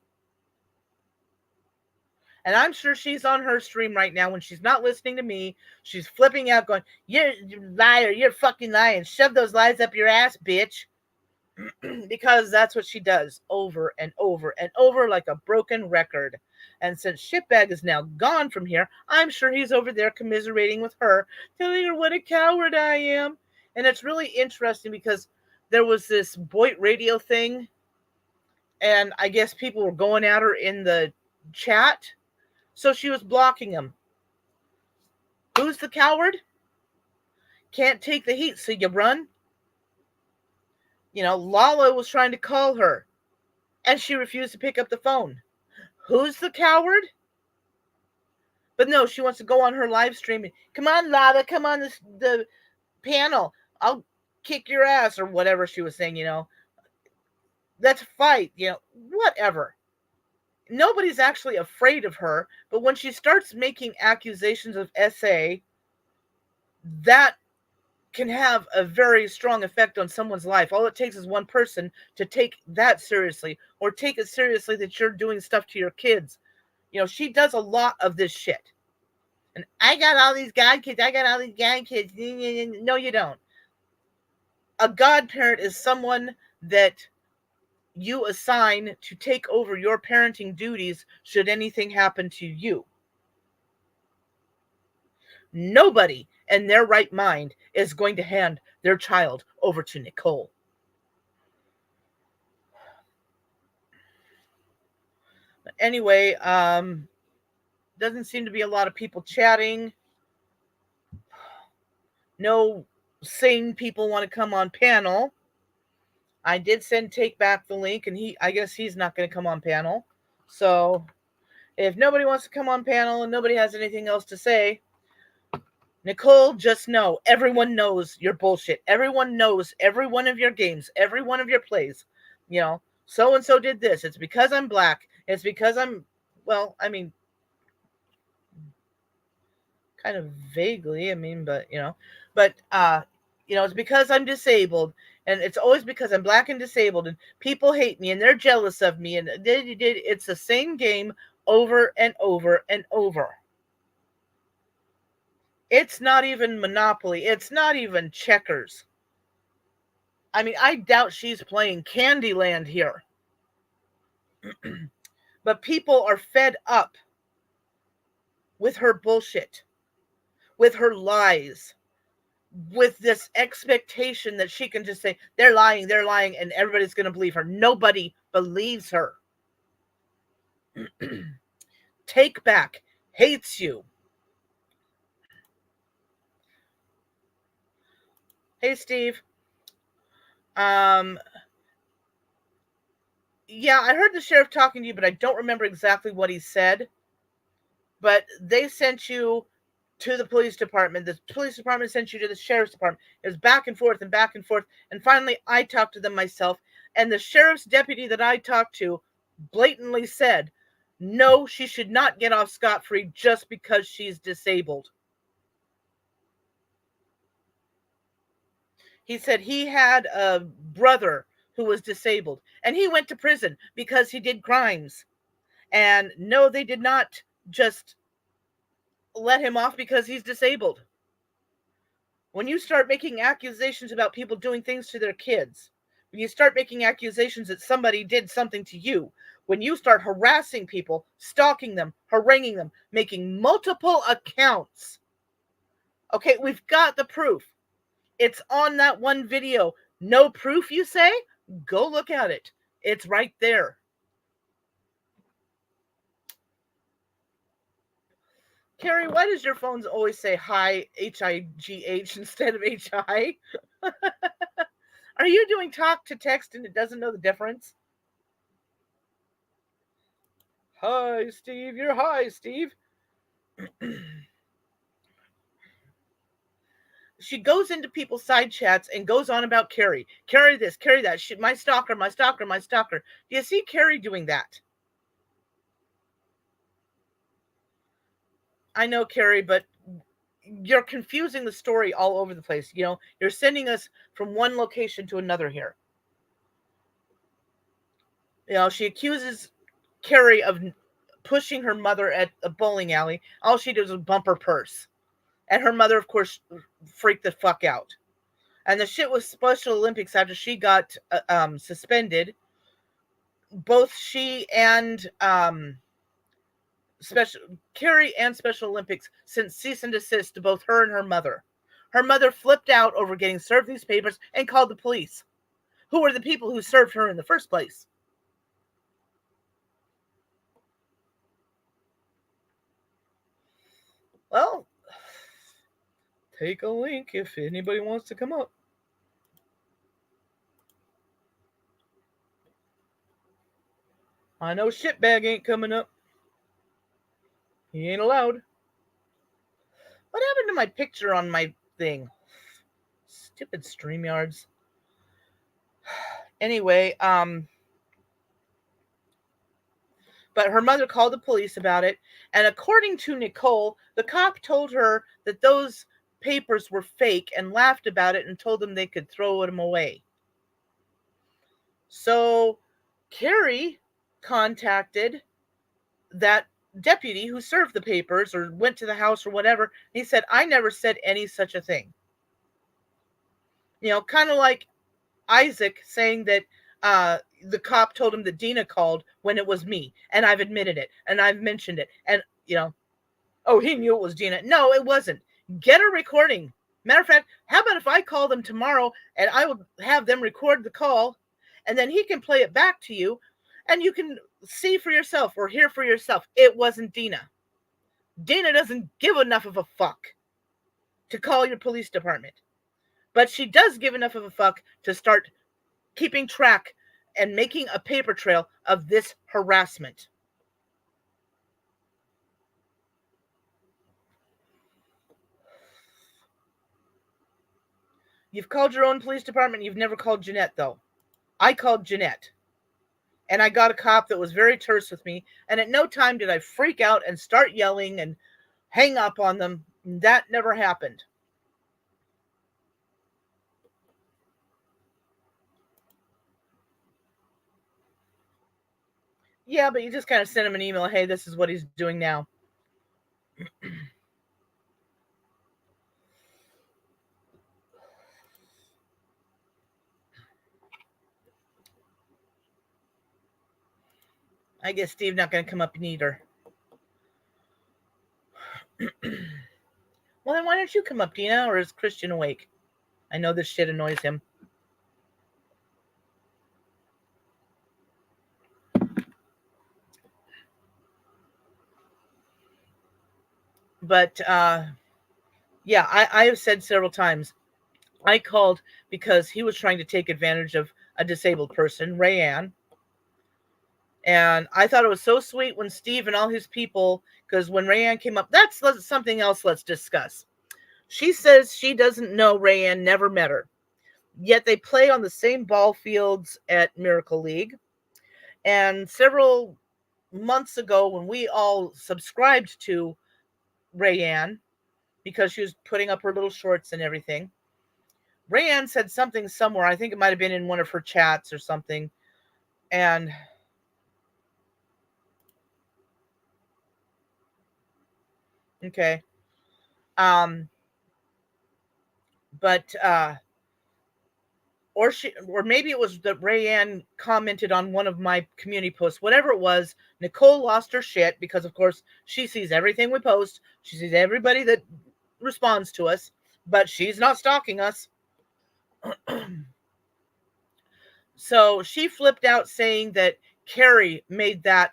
And I'm sure she's on her stream right now when she's not listening to me. She's flipping out going, you're liar, you're fucking lying. Shove those lies up your ass, bitch. Because that's what she does over and over and over like a broken record. And since Shitbag is now gone from here, I'm sure he's over there commiserating with her, telling her what a coward I am. And it's really interesting because there was this Boyd radio thing, and I guess people were going at her in the chat, so she was blocking them. Who's the coward? Can't take the heat, so you run? Lala was trying to call her, and she refused to pick up the phone. Who's the coward? But no, she wants to go on her live stream. Come on, Lala, come on the panel. I'll kick your ass, or whatever she was saying, Let's fight, whatever. Nobody's actually afraid of her, but when she starts making accusations of SA, that can have a very strong effect on someone's life. All it takes is one person to take that seriously, or take it seriously that you're doing stuff to your kids. She does a lot of this shit. And I got all these godkids. I got all these godkids. No, you don't. A godparent is someone that you assign to take over your parenting duties should anything happen to you. Nobody in their right mind is going to hand their child over to Nicole. Anyway, doesn't seem to be a lot of people chatting. No sane people want to come on panel. I did send Takebac the link, and I guess he's not going to come on panel. So if nobody wants to come on panel and nobody has anything else to say, Nicole, just know, everyone knows your bullshit. Everyone knows every one of your games, every one of your plays. You know, so-and-so did this. It's because I'm black. It's because I'm, well, I mean, kind of vaguely, but, it's because I'm disabled. And it's always because I'm black and disabled. And people hate me and they're jealous of me. And it's the same game over and over and over. It's not even Monopoly. It's not even checkers. I mean, I doubt she's playing Candyland here. But people are fed up with her bullshit, with her lies, with this expectation that she can just say, they're lying, and everybody's going to believe her. Nobody believes her. Takebac hates you. Hey, Steve. Yeah, I heard the sheriff talking to you, but I don't remember exactly what he said. But they sent you to the police department. The police department sent you to the sheriff's department. It was back and forth and back and forth. And finally, I talked to them myself. And the sheriff's deputy that I talked to blatantly said, no, she should not get off scot-free just because she's disabled. He said he had a brother who was disabled, and he went to prison because he did crimes. And no, they did not just let him off because he's disabled. When you start making accusations about people doing things to their kids, when you start making accusations that somebody did something to you, when you start harassing people, stalking them, haranguing them, making multiple accounts. Okay, we've got the proof. It's on that one video. No proof, you say? Go look at it. It's right there. Carrie, why does your phone always say hi, H-I-G-H instead of H-I? Are you doing talk to text and it doesn't know the difference? Hi, Steve. You're hi, Steve. She goes into people's side chats and goes on about Carrie. Carrie this, Carrie that. My stalker, my stalker, my stalker. Do you see Carrie doing that? I know, Carrie, but you're confusing the story all over the place. You know, you're sending us from one location to another here. You know, she accuses Carrie of pushing her mother at a bowling alley. All she did was bump her purse. And her mother, of course, freaked the fuck out. And the shit was Special Olympics after she got suspended. Both she and Carrie and Special Olympics sent cease and desist to both her and her mother. Her mother flipped out over getting served these papers and called the police, who were the people who served her in the first place. Well, take a link if anybody wants to come up. I know Shitbag ain't coming up. He ain't allowed. What happened to my picture on my thing? Stupid StreamYards. Anyway, but her mother called the police about it, and according to Nicole, the cop told her that those papers were fake and laughed about it and told them they could throw them away. So Carrie contacted that deputy who served the papers or went to the house or whatever. He said, I never said any such a thing. You know, kind of like Isaac saying that the cop told him that Dina called when it was me, and I've admitted it, and I've mentioned it, and oh, he knew it was Dina. No, it wasn't. Get a recording. Matter of fact, how about if I call them tomorrow and I will have them record the call, and then he can play it back to you, and you can see for yourself or hear for yourself. It wasn't Dina. Dina doesn't give enough of a fuck to call your police department, but she does give enough of a fuck to start keeping track and making a paper trail of this harassment. You've called your own police department. You've never called Jeanette, though. I called Jeanette, and I got a cop that was very terse with me, and at no time did I freak out and start yelling and hang up on them. That never happened. Yeah, but you just kind of send him an email, hey, this is what he's doing now. I guess Steve's not going to come up neither. Well, then why don't you come up, Dina, or is Christian awake? I know this shit annoys him. But, yeah, I have said several times, I called because he was trying to take advantage of a disabled person, Rayanne. And I thought it was so sweet when Steve and all his people, because when Rayanne came up, that's something else let's discuss. She says she doesn't know Rayanne, never met her. Yet they play on the same ball fields at Miracle League. And several months ago, when we all subscribed to Rayanne, because she was putting up her little shorts and everything, Rayanne said something somewhere. I think it might have been in one of her chats or something. And okay. But or maybe it was that Rayanne commented on one of my community posts, whatever it was. Nicole lost her shit because, of course, she sees everything we post. She sees everybody that responds to us, but she's not stalking us. So she flipped out saying that Carrie made that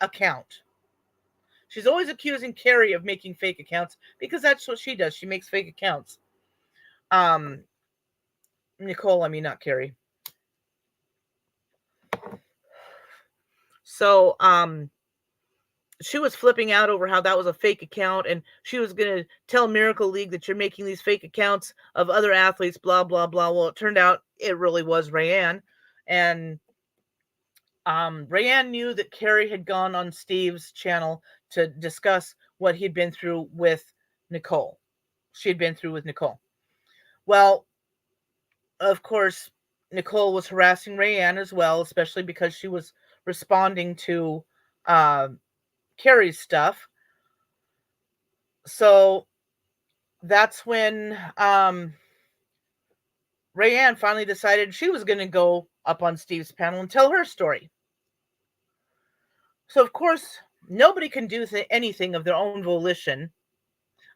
account. She's always accusing Carrie of making fake accounts because that's what she does. She makes fake accounts. Nicole, I mean, not Carrie. So, she was flipping out over how that was a fake account, and she was going to tell Miracle League that you're making these fake accounts of other athletes, blah, blah, blah. Well, it turned out it really was Rayanne. And Rayanne knew that Carrie had gone on Steve's channel to discuss what he'd been through with Nicole. She had been through with Nicole. Well, of course, Nicole was harassing Rayanne as well, especially because she was responding to Carrie's stuff. So that's when Rayanne finally decided she was going to go up on Steve's panel and tell her story. So, of course, nobody can do anything of their own volition,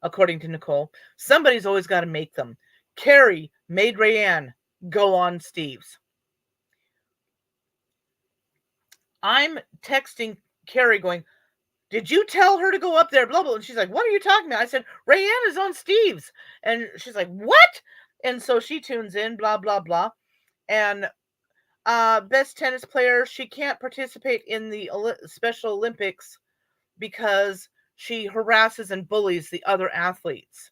according to Nicole. Somebody's always got to make them. Carrie made Rayanne go on Steve's. I'm texting Carrie going, did you tell her to go up there? Blah, blah. And she's like, what are you talking about? I said, Rayanne is on Steve's. And she's like, what? And so she tunes in, blah, blah, blah. And best tennis player, she can't participate in the Special Olympics because she harasses and bullies the other athletes.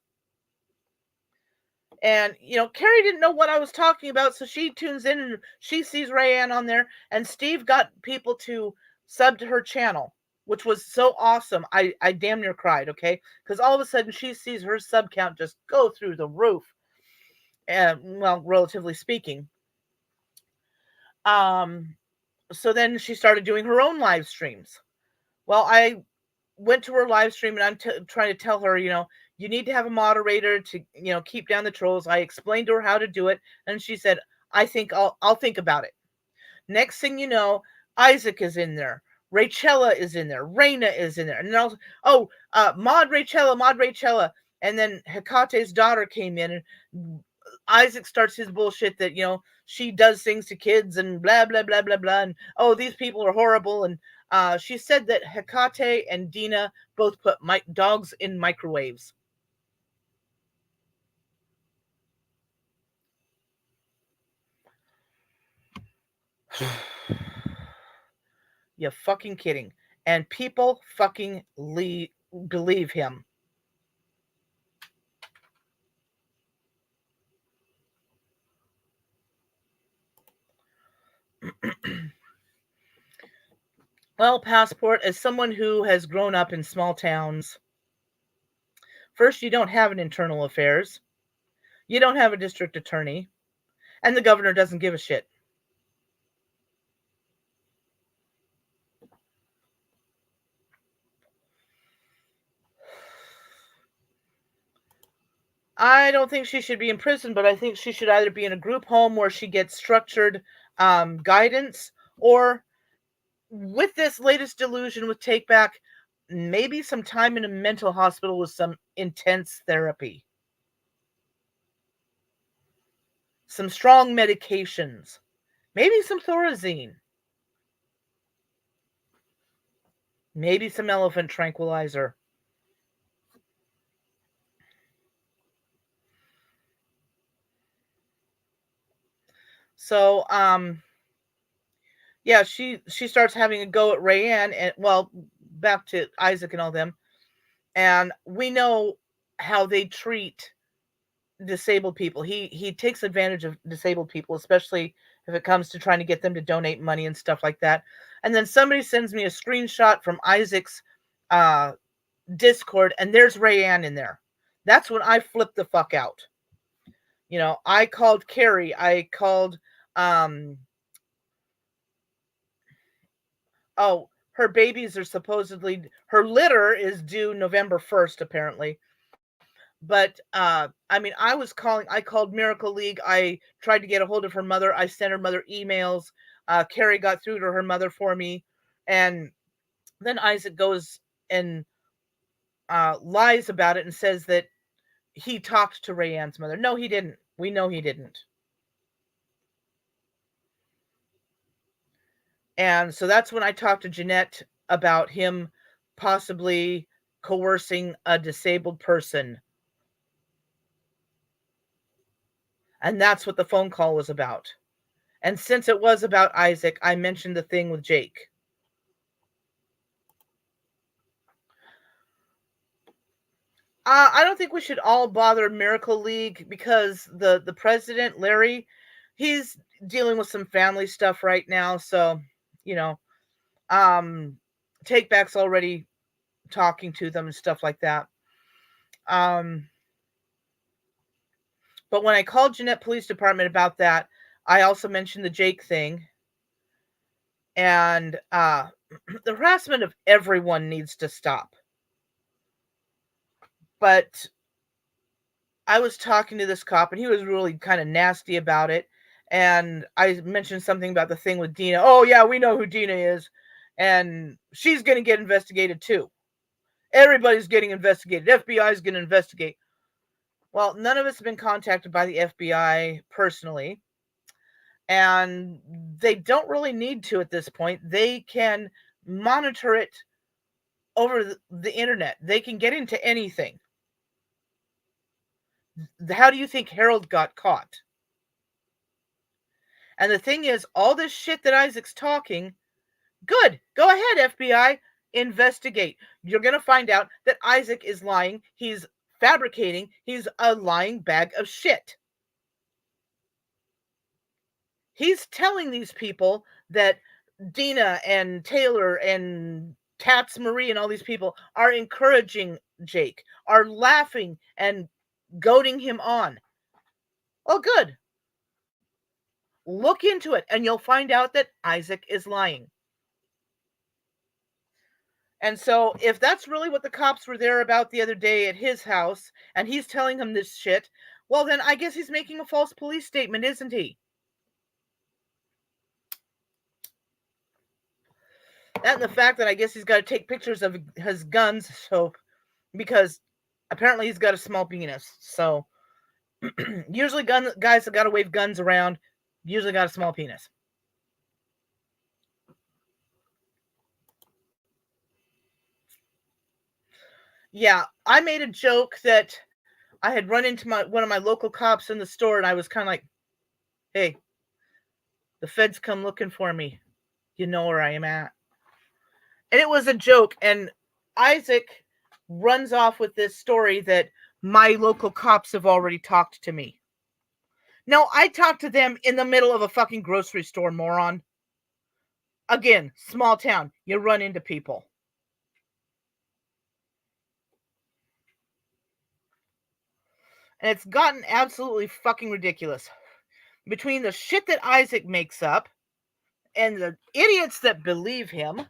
And, Carrie didn't know what I was talking about, so she tunes in and she sees Rayanne on there. And Steve got people to sub to her channel, which was so awesome. I damn near cried, okay? Because all of a sudden she sees her sub count just go through the roof. Well, relatively speaking. So then she started doing her own live streams. Well, I went to her live stream and I'm trying to tell her, you need to have a moderator to, keep down the trolls. I explained to her how to do it. And she said, I think I'll think about it. Next thing you know, Isaac is in there. Rachella is in there. Raina is in there. And then Maud Rachella. And then Hekate's daughter came in, and Isaac starts his bullshit that, she does things to kids and blah, blah, blah, blah, blah. And, these people are horrible. And she said that Hekate and Dina both put dogs in microwaves. You fucking kidding. And people fucking believe him. Well, Passport, as someone who has grown up in small towns, first, you don't have an internal affairs. You don't have a district attorney. And the governor doesn't give a shit. I don't think she should be in prison, but I think she should either be in a group home where she gets structured guidance, or with this latest delusion with Takebac, maybe some time in a mental hospital with some intense therapy. Some strong medications. Maybe some Thorazine. Maybe some elephant tranquilizer. So, yeah, she starts having a go at Rayanne, and, well, back to Isaac and all them. And we know how they treat disabled people. He takes advantage of disabled people, especially if it comes to trying to get them to donate money and stuff like that. And then somebody sends me a screenshot from Isaac's Discord, and there's Rayanne in there. That's when I flipped the fuck out. I called Carrie. I called her babies are supposedly, her litter is due November 1st, apparently. But I called Miracle League. I tried to get a hold of her mother. I sent her mother emails. Carrie got through to her mother for me. And then Isaac goes and lies about it and says that he talked to Rayanne's mother. No, he didn't. We know he didn't. And so that's when I talked to Jeanette about him possibly coercing a disabled person. And that's what the phone call was about. And since it was about Isaac, I mentioned the thing with Jake. I don't think we should all bother Miracle League, because the president, Larry, he's dealing with some family stuff right now. So, Takebac's already talking to them and stuff like that. But when I called Jeanette Police Department about that, I also mentioned the Jake thing. And the harassment of everyone needs to stop. But I was talking to this cop, and he was really kind of nasty about it. And I mentioned something about the thing with Dina. Oh, yeah, we know who Dina is. And she's going to get investigated, too. Everybody's getting investigated. FBI's going to investigate. Well, none of us have been contacted by the FBI personally. And they don't really need to at this point. They can monitor it over the internet. They can get into anything. How do you think Harold got caught? And the thing is, all this shit that Isaac's talking, good. Go ahead, FBI. Investigate. You're going to find out that Isaac is lying. He's fabricating. He's a lying bag of shit. He's telling these people that Dina and Taylor and Tats Marie and all these people are encouraging Jake, are laughing and goading him on. Oh, good. Look into it, and you'll find out that Isaac is lying. And so, if that's really what the cops were there about the other day at his house, and he's telling him this shit, well, then I guess he's making a false police statement, isn't he? That and the fact that I guess he's got to take pictures of his guns, so because apparently he's got a small penis. So usually guys that got to wave guns around usually got a small penis. Yeah, I made a joke that I had run into one of my local cops in the store, and I was kind of like, "Hey, the feds come looking for me. You know where I am at." And it was a joke, and Isaac runs off with this story that my local cops have already talked to me. No, I talked to them in the middle of a fucking grocery store, moron. Again, small town. You run into people. And it's gotten absolutely fucking ridiculous. Between the shit that Isaac makes up and the idiots that believe him.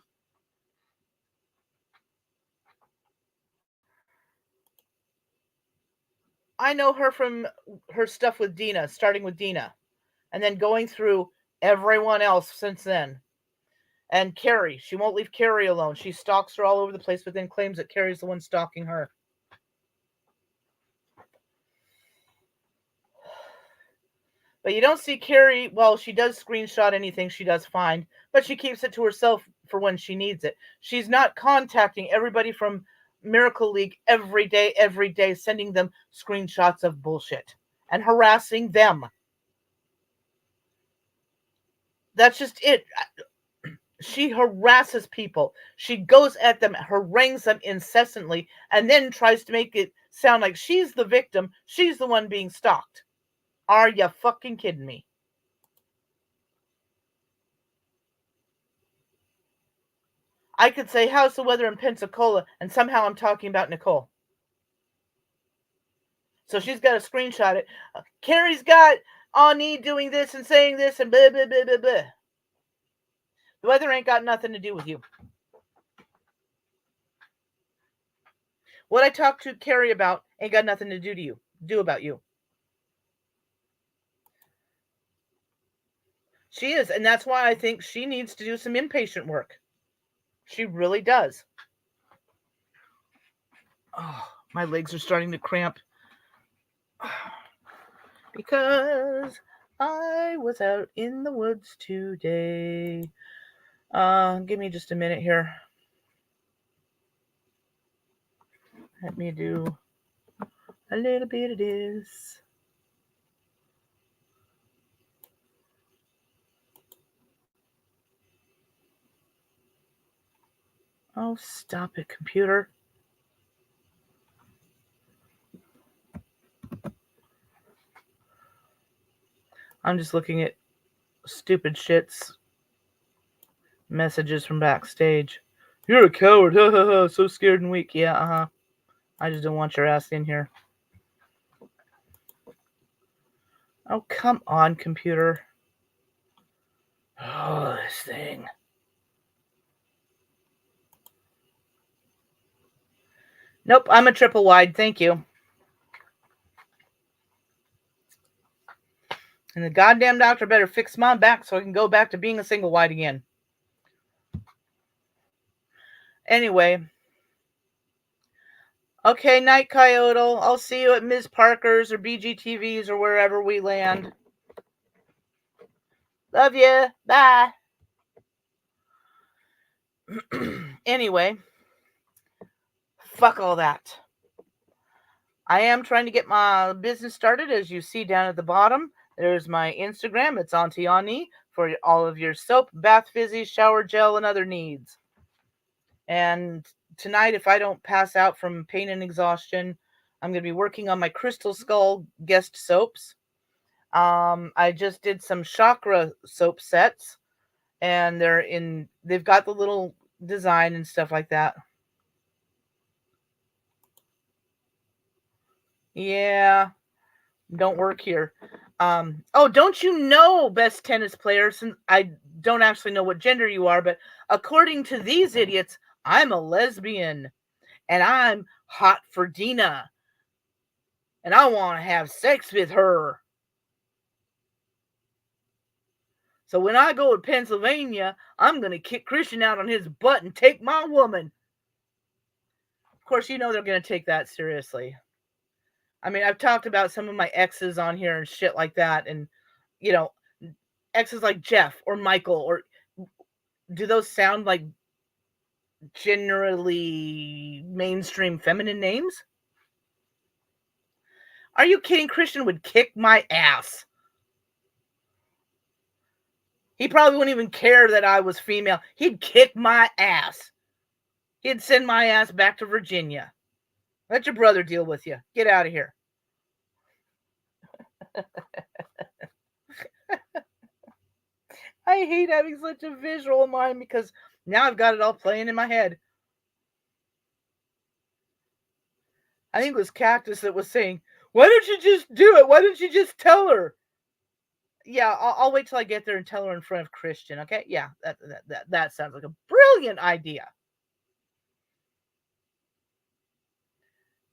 I know her from her stuff with Dina, starting with Dina, and then going through everyone else since then. And Carrie, she won't leave Carrie alone. She stalks her all over the place, but then claims that Carrie's the one stalking her. But you don't see Carrie, well, she does screenshot anything she does find, but she keeps it to herself for when she needs it. She's not contacting everybody from Miracle League every day, sending them screenshots of bullshit and harassing them. That's just it. She harasses people. She goes at them, harangues them incessantly, and then tries to make it sound like she's the victim. She's the one being stalked. Are you fucking kidding me? I could say, how's the weather in Pensacola? And somehow I'm talking about Nicole. So she's got to screenshot it. Carrie's got Ani doing this and saying this and blah, blah, blah, blah, blah. The weather ain't got nothing to do with you. What I talked to Carrie about ain't got nothing to do about you. She is, and that's why I think she needs to do some inpatient work. She really does. Oh, my legs are starting to cramp. Because I was out in the woods today. Give me just a minute here. Let me do a little bit of this. Oh, stop it, computer. I'm just looking at stupid shits. Messages from backstage. You're a coward. Ha ha ha. So scared and weak. Yeah, uh-huh. I just don't want your ass in here. Oh, come on, computer. Oh, this thing. Nope, I'm a triple wide. Thank you. And the goddamn doctor better fix my back so I can go back to being a single wide again. Anyway. Okay, Night Coyote. I'll see you at Ms. Parker's or BGTV's or wherever we land. Love you. Bye. Anyway. Fuck all that. I am trying to get my business started, as you see down at the bottom. There's my Instagram. It's Auntie Ani for all of your soap, bath fizzy, shower gel, and other needs. And tonight, if I don't pass out from pain and exhaustion, I'm going to be working on my Crystal Skull guest soaps. I just did some chakra soap sets, and they've got the little design and stuff like that. Yeah, don't work here. Don't you know, best tennis player, since I don't actually know what gender you are, but according to these idiots, I'm a lesbian, and I'm hot for Dina, and I want to have sex with her. So when I go to Pennsylvania, I'm going to kick Christian out on his butt and take my woman. Of course, they're going to take that seriously. I mean, I've talked about some of my exes on here and shit like that. And, you know, exes like Jeff or Michael, or do those sound like generally mainstream feminine names? Are you kidding? Christian would kick my ass. He probably wouldn't even care that I was female. He'd kick my ass. He'd send my ass back to Virginia. Let your brother deal with you. Get out of here. I hate having such a visual in mind because now I've got it all playing in my head. I think it was Cactus that was saying, why don't you just do it? Why don't you just tell her? Yeah, I'll wait till I get there and tell her in front of Christian, okay? Yeah, that sounds like a brilliant idea.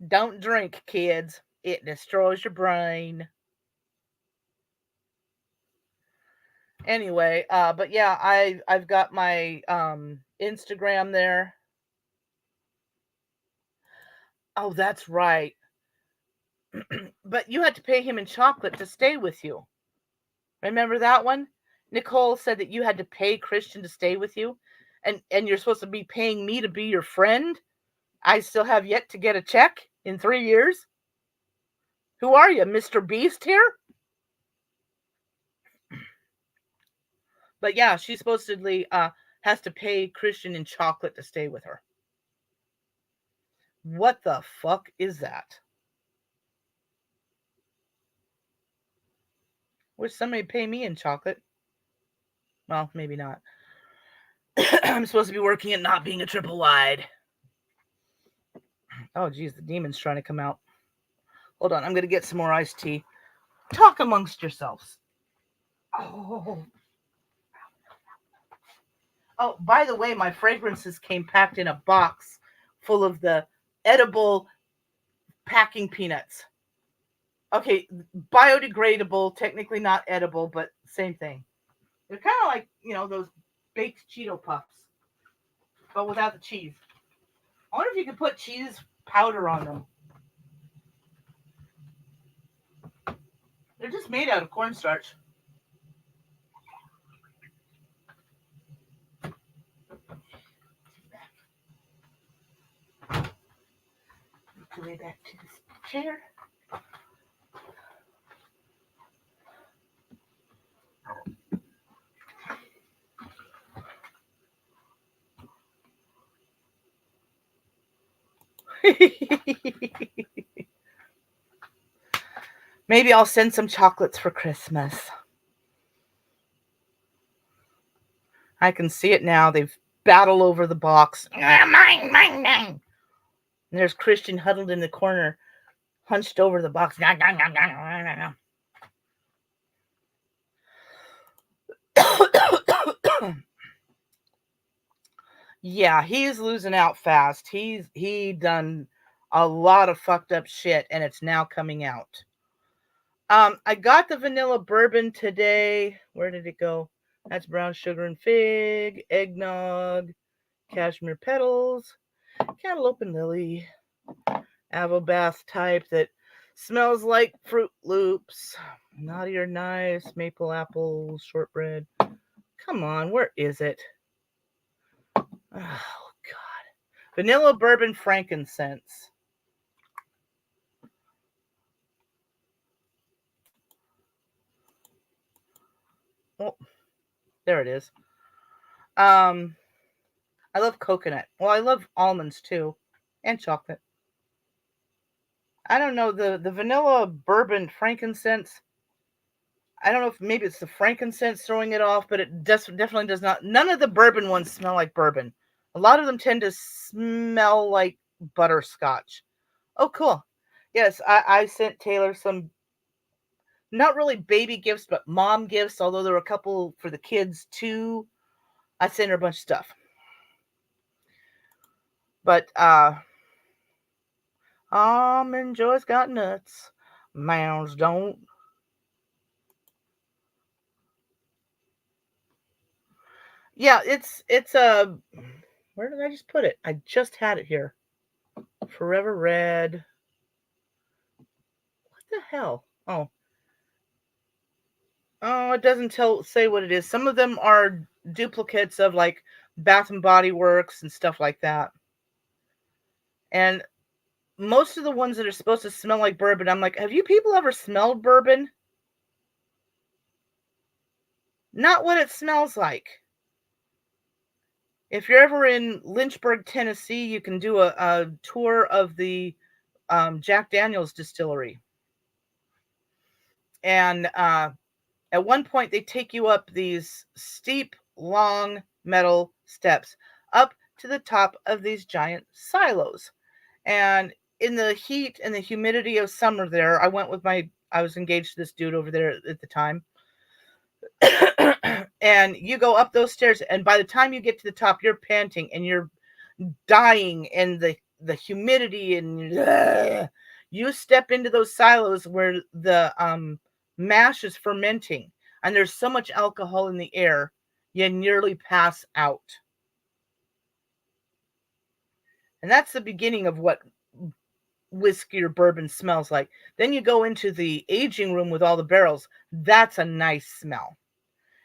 Don't drink, kids. It destroys your brain. Anyway, but yeah, I've got my Instagram there. Oh, that's right. But you had to pay him in chocolate to stay with you. Remember that one? Nicole said that you had to pay Christian to stay with you, and you're supposed to be paying me to be your friend. I still have yet to get a check in 3 years. Who are you, Mr. Beast here? But yeah, she supposedly has to pay Christian in chocolate to stay with her. What the fuck is that? Wish somebody pay me in chocolate. Well, maybe not. I'm supposed to be working at not being a triple wide. Oh, geez, the demon's trying to come out. Hold on, I'm going to get some more iced tea. Talk amongst yourselves. Oh. Oh, by the way, my fragrances came packed in a box full of the edible packing peanuts. Okay, biodegradable, technically not edible, but same thing. They're kind of like, those baked Cheeto Puffs, but without the cheese. I wonder if you could put cheese powder on them. They're just made out of cornstarch. Make your way back to this chair. Maybe I'll send some chocolates for Christmas. I can see it now. They've battled over the box. Mine, mine, mine. And there's Christian huddled in the corner, hunched over the box. Yeah, he's losing out fast. He done a lot of fucked up shit, and it's now coming out. I got the vanilla bourbon today. Where did it go? That's brown sugar and fig, eggnog, cashmere petals, cantaloupe and lily, Avobath type that smells like Fruit Loops, naughty or nice, maple apple, shortbread. Come on, where is it? Oh, God. Vanilla bourbon frankincense. Oh, there it is. I love coconut. Well, I love almonds too, and chocolate. I don't know, the vanilla bourbon frankincense. I don't know if maybe it's the frankincense throwing it off, but it definitely does not. None of the bourbon ones smell like bourbon. A lot of them tend to smell like butterscotch. Oh, cool. Yes, I sent Taylor some, not really baby gifts, but mom gifts, although there were a couple for the kids too. I sent her a bunch of stuff. But, almond joy's got nuts. Mounds don't. Yeah, it's a. Where did I just put it? I just had it here. Forever Red. What the hell? Oh, it doesn't say what it is. Some of them are duplicates of like Bath and Body Works and stuff like that. And most of the ones that are supposed to smell like bourbon, I'm like, have you people ever smelled bourbon? Not what it smells like. If you're ever in Lynchburg, Tennessee, you can do a tour of the Jack Daniels distillery. And at one point, they take you up these steep, long metal steps up to the top of these giant silos. And in the heat and the humidity of summer there, I was engaged to this dude over there at the time. And you go up those stairs, and by the time you get to the top, you're panting and you're dying in the humidity, and you step into those silos where the mash is fermenting, and there's so much alcohol in the air, you nearly pass out. And that's the beginning of what whiskey or bourbon smells like. Then you go into the aging room with all the barrels. That's a nice smell.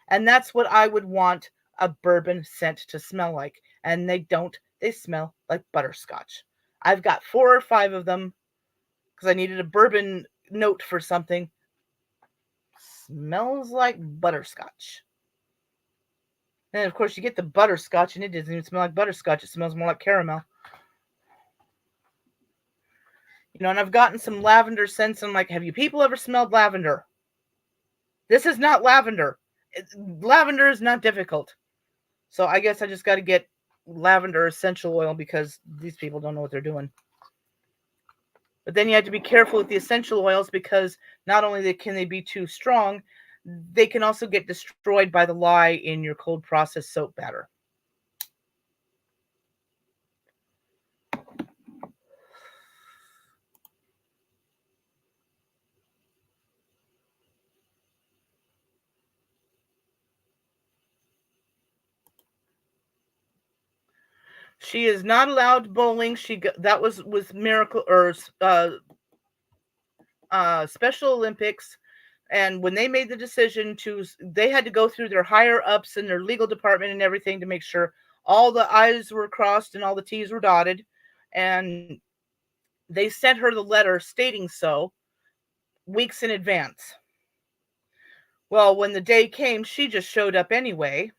And that's what I would want a bourbon scent to smell like. And they don't. They smell like butterscotch. I've got 4 or 5 of them because I needed a bourbon note for something. Smells like butterscotch. And of course, you get the butterscotch, and it doesn't even smell like butterscotch. It smells more like caramel. And I've gotten some lavender scents, and I'm like, have you people ever smelled lavender? This is not lavender. Lavender is not difficult. So I guess I just got to get lavender essential oil because these people don't know what they're doing. But then you have to be careful with the essential oils because not only can they be too strong, they can also get destroyed by the lye in your cold processed soap batter. She is not allowed bowling. That was with Miracle or Special Olympics. And when they made the decision they had to go through their higher ups and their legal department and everything to make sure all the I's were crossed and all the T's were dotted. And they sent her the letter stating so weeks in advance. Well, when the day came, she just showed up anyway.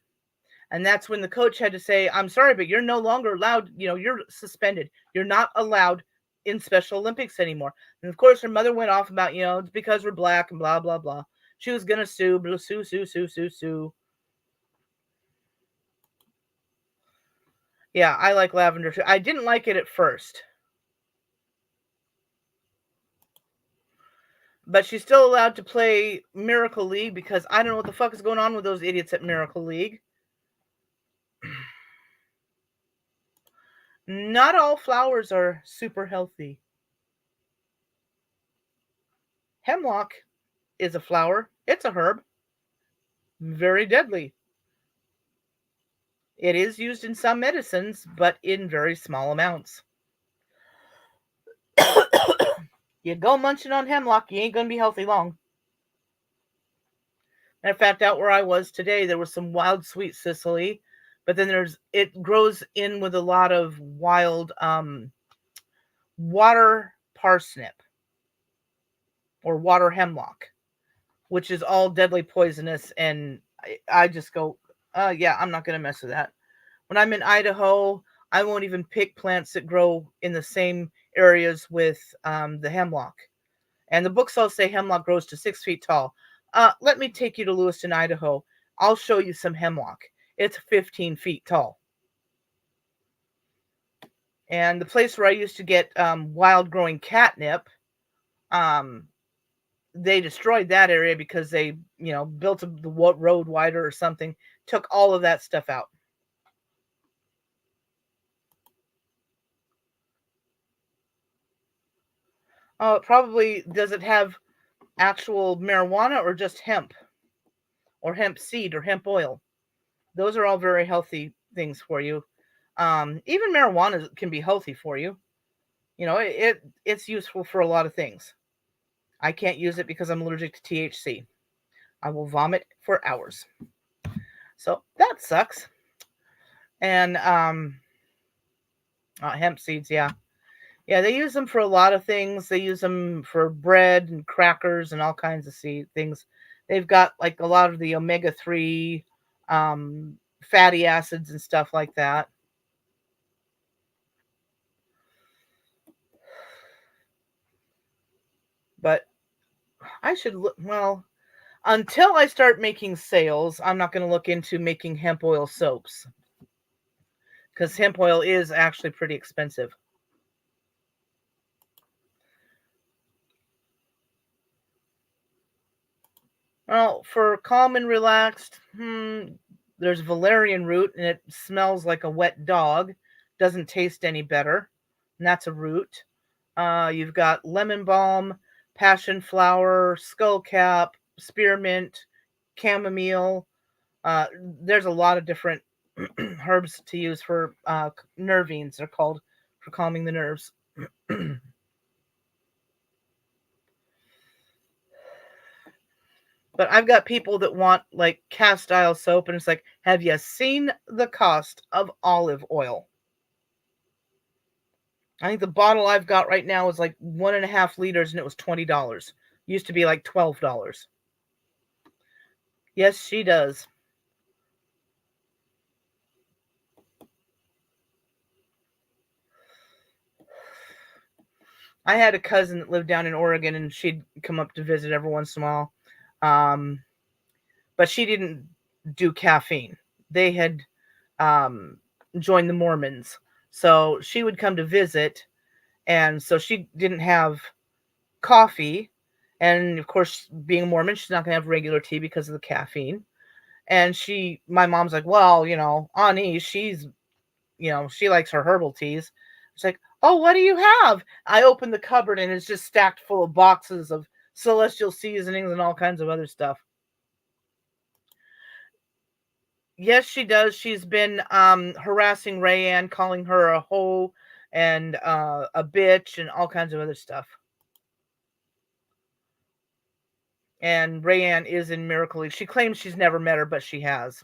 And that's when the coach had to say, I'm sorry, but you're no longer allowed. You're suspended. You're not allowed in Special Olympics anymore. And of course, her mother went off about, it's because we're black and blah, blah, blah. She was going to sue. Yeah, I like lavender too. I didn't like it at first. But she's still allowed to play Miracle League because I don't know what the fuck is going on with those idiots at Miracle League. Not all flowers are super healthy. Hemlock is a flower. It's a herb. Very deadly. It is used in some medicines, but in very small amounts. You go munching on hemlock, you ain't going to be healthy long. Matter of fact, out where I was today, there was some wild sweet cicely, but then it grows in with a lot of wild water parsnip or water hemlock, which is all deadly poisonous. And I just go, yeah, I'm not going to mess with that. When I'm in Idaho, I won't even pick plants that grow in the same areas with the hemlock. And the books all say hemlock grows to 6 feet tall. Let me take you to Lewiston, Idaho. I'll show you some hemlock. It's 15 feet tall. And the place where I used to get wild growing catnip, they destroyed that area because they, built the road wider or something, took all of that stuff out. Oh, does it have actual marijuana or just hemp? Or hemp seed or hemp oil? Those are all very healthy things for you. Even marijuana can be healthy for you. It's useful for a lot of things. I can't use it because I'm allergic to THC. I will vomit for hours. So that sucks. And hemp seeds, yeah. Yeah, they use them for a lot of things. They use them for bread and crackers and all kinds of things. They've got like a lot of the omega-3 um, fatty acids and stuff like that. But I should look, well, until I start making sales, I'm not going to look into making hemp oil soaps because hemp oil is actually pretty expensive. Well, for calm and relaxed, there's valerian root, and it smells like a wet dog. Doesn't taste any better, and that's a root. You've got lemon balm, passion flower, skullcap, spearmint, chamomile. There's a lot of different herbs to use for nervines. They're called for calming the nerves. But I've got people that want like cast iron soap, and it's like, have you seen the cost of olive oil? I think the bottle I've got right now is like 1.5 liters, and it was $20. Used to be like $12. Yes, she does. I had a cousin that lived down in Oregon, and she'd come up to visit every once in a while. Um, but she didn't do caffeine. They had um, joined the Mormons. So she would come to visit, and so she didn't have coffee. And of course, being a Mormon, she's not going to have regular tea because of the caffeine. And my mom's like, well, Ani, she likes her herbal teas. It's like, oh, what do you have? I opened the cupboard, and it's just stacked full of boxes of celestial seasonings and all kinds of other stuff. Yes, she does. She's been harassing Rayanne, calling her a hoe and a bitch and all kinds of other stuff. And Rayanne is in Miracle League. She claims she's never met her, but she has.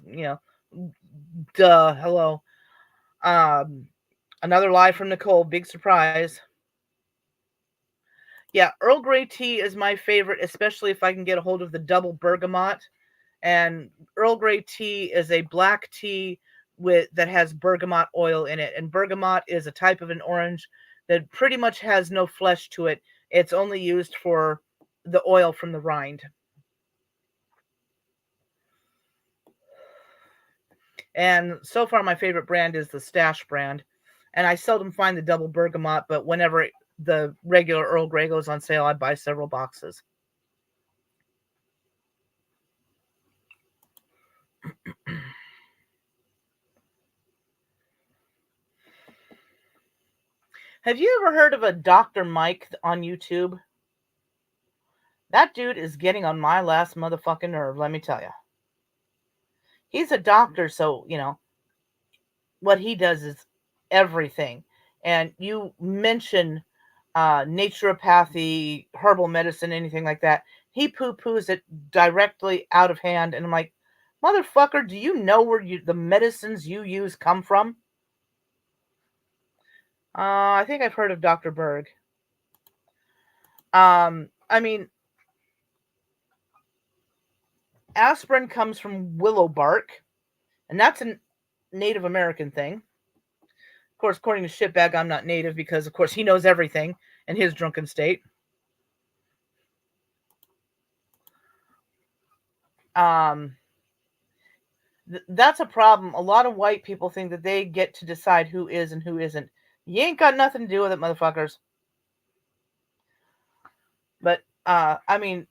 Duh. Hello. Another lie from Nicole. Big surprise. Yeah, Earl Grey tea is my favorite, especially if I can get a hold of the double bergamot. And Earl Grey tea is a black tea that has bergamot oil in it. And bergamot is a type of an orange that pretty much has no flesh to it. It's only used for the oil from the rind. And so far, my favorite brand is the Stash brand. And I seldom find the double bergamot, but whenever the regular Earl Grey goes on sale, I buy several boxes. Have you ever heard of a Dr. Mike on YouTube? That dude is getting on my last motherfucking nerve, let me tell you. He's a doctor, so, what he does is everything. And you mention naturopathy, herbal medicine, anything like that, he poo-poos it directly out of hand. And I'm like, motherfucker, do you know where the medicines you use come from? I think I've heard of Dr. Berg. I mean, aspirin comes from willow bark, and that's a Native American thing. Of course, according to Shitbag, I'm not Native because, of course, he knows everything in his drunken state. That's a problem. A lot of white people think that they get to decide who is and who isn't. You ain't got nothing to do with it, motherfuckers. But, I mean,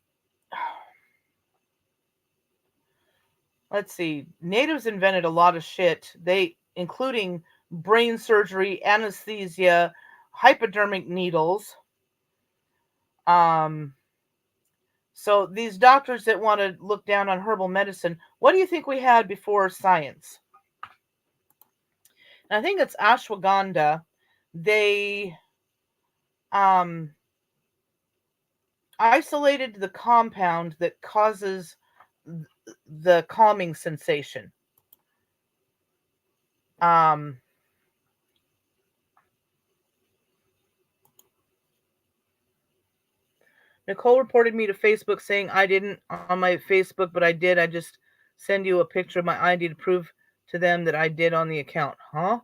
let's see. Natives invented a lot of shit. Including brain surgery, anesthesia, hypodermic needles, So these doctors that want to look down on herbal medicine, what do you think we had before science? And I think it's ashwagandha. They um, isolated the compound that causes the calming sensation. Um, Nicole reported me to Facebook saying I didn't on my Facebook, but I did. I just send you a picture of my ID to prove to them that I did on the account. Huh?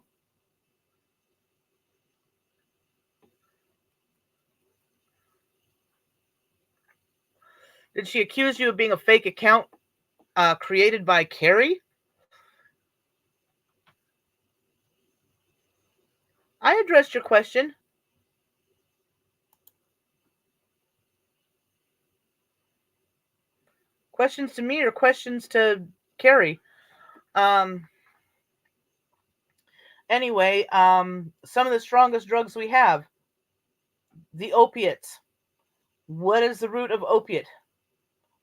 Did she accuse you of being a fake account created by Carrie? I addressed your question. Questions to me or questions to Carrie? Um, anyway, some of the strongest drugs we have, the opiates. What is the root of opiate?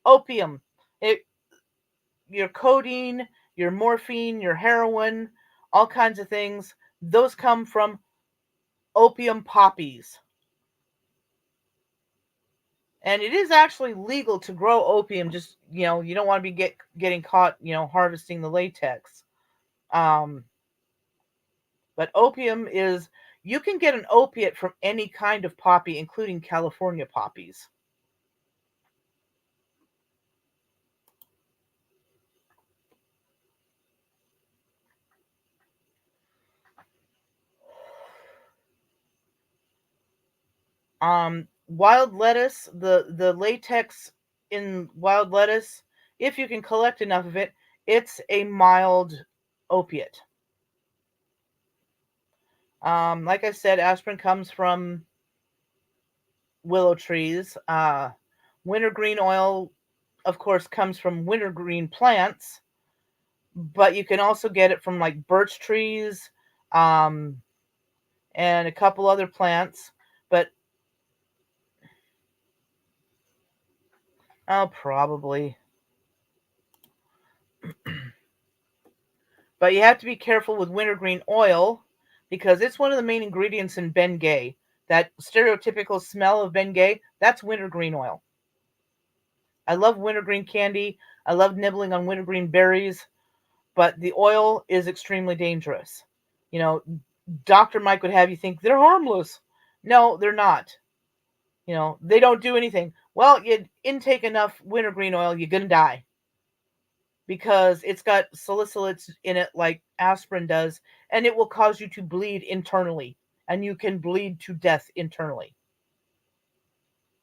Opium. It, your codeine, your morphine, your heroin, all kinds of things. Those come from opium poppies. And it is actually legal to grow opium. Just you don't want to be getting caught, harvesting the latex. Um, but opium is you can get an opiate from any kind of poppy, including California poppies. Wild lettuce, the latex in wild lettuce, if you can collect enough of it, it's a mild opiate. Like I said, aspirin comes from willow trees. Wintergreen oil, of course, comes from wintergreen plants, but you can also get it from like birch trees, um, and a couple other plants. But oh, probably. But you have to be careful with wintergreen oil because it's one of the main ingredients in Bengay. That stereotypical smell of Bengay, that's wintergreen oil. I love wintergreen candy. I love nibbling on wintergreen berries, but the oil is extremely dangerous. You know, Dr. Mike would have you think they're harmless. No, they're not. They don't do anything. Well, you intake enough wintergreen oil, you're going to die because it's got salicylates in it like aspirin does, and it will cause you to bleed internally, and you can bleed to death internally.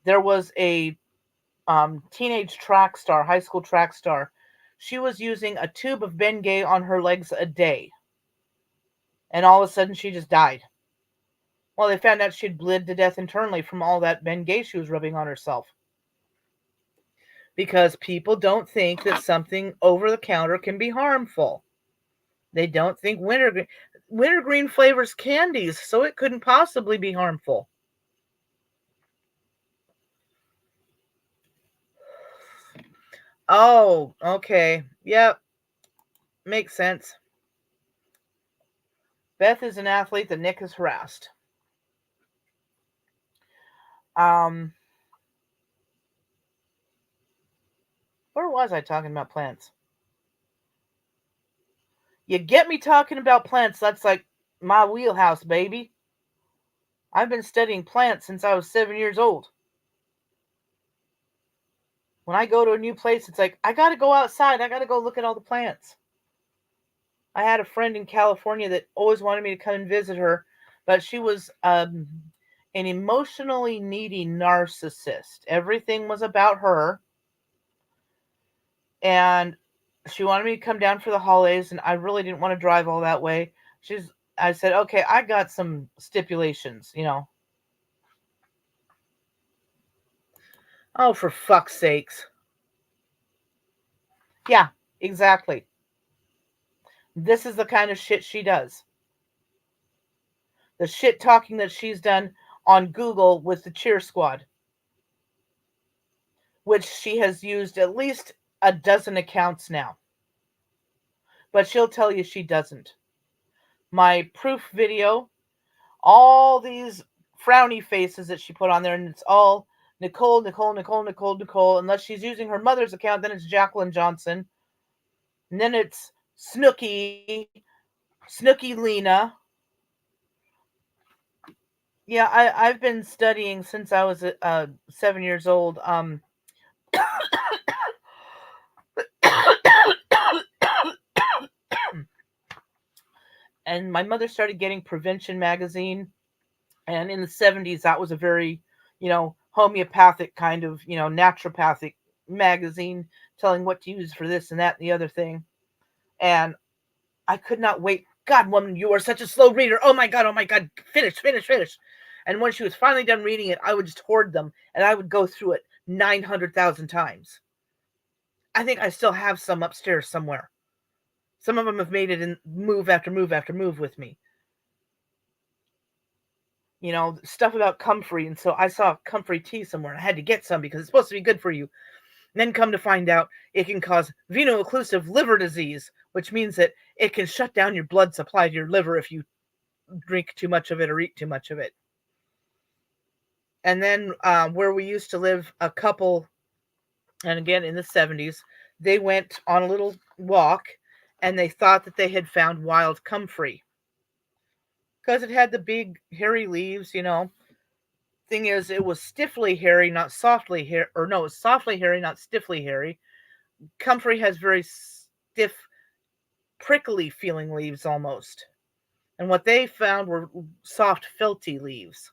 There was a teenage track star, high school track star. She was using a tube of Bengay on her legs a day, and all of a sudden she just died. Well, they found out she'd bled to death internally from all that Bengay she was rubbing on herself. Because people don't think that something over the counter can be harmful. They don't think wintergreen flavors candies, so it couldn't possibly be harmful. Oh, okay. Yep. Makes sense. Beth is an athlete that Nick has harassed. Um, where was I talking about plants? You get me talking about plants, that's like my wheelhouse, baby. I've been studying plants since I was 7 years old. When I go to a new place, it's like, I gotta go outside. I gotta go look at all the plants. I had a friend in California that always wanted me to come and visit her, but she was an emotionally needy narcissist. Everything was about her. And she wanted me to come down for the holidays, and I really didn't want to drive all that way. I said, okay, I got some stipulations. Oh, for fuck's sakes. Yeah, exactly. This is the kind of shit she does. The shit talking that she's done on Google with the cheer squad. which she has used at least a dozen accounts now. But she'll tell you she doesn't. My proof video, all these frowny faces that she put on there, and it's all Nicole, Nicole, Nicole, Nicole, Nicole. Unless she's using her mother's account, then it's Jacqueline Johnson. And then it's Snooky, Snooky Lena. Yeah, I've been studying since I was 7 years old. And my mother started getting Prevention magazine, and in the 70s that was a very, homeopathic kind of, naturopathic magazine, telling what to use for this and that and the other thing. And I could not wait. God, woman, you are such a slow reader. Oh my god, oh my god, finish, finish, finish. And when she was finally done reading it, I would just hoard them, and I would go through it 900,000 times. I think I still have some upstairs somewhere. Some of them have made it in move after move after move with me. Stuff about comfrey. And so I saw comfrey tea somewhere, and I had to get some because it's supposed to be good for you. And then come to find out it can cause veno-occlusive liver disease, which means that it can shut down your blood supply to your liver if you drink too much of it or eat too much of it. And then where we used to live, a couple, and again in the 70s, they went on a little walk, and they thought that they had found wild comfrey because it had the big hairy leaves. Thing is, it was stiffly hairy, not softly hairy, or no, it was softly hairy, not stiffly hairy. Comfrey has very stiff, prickly feeling leaves almost. And what they found were soft, felty leaves.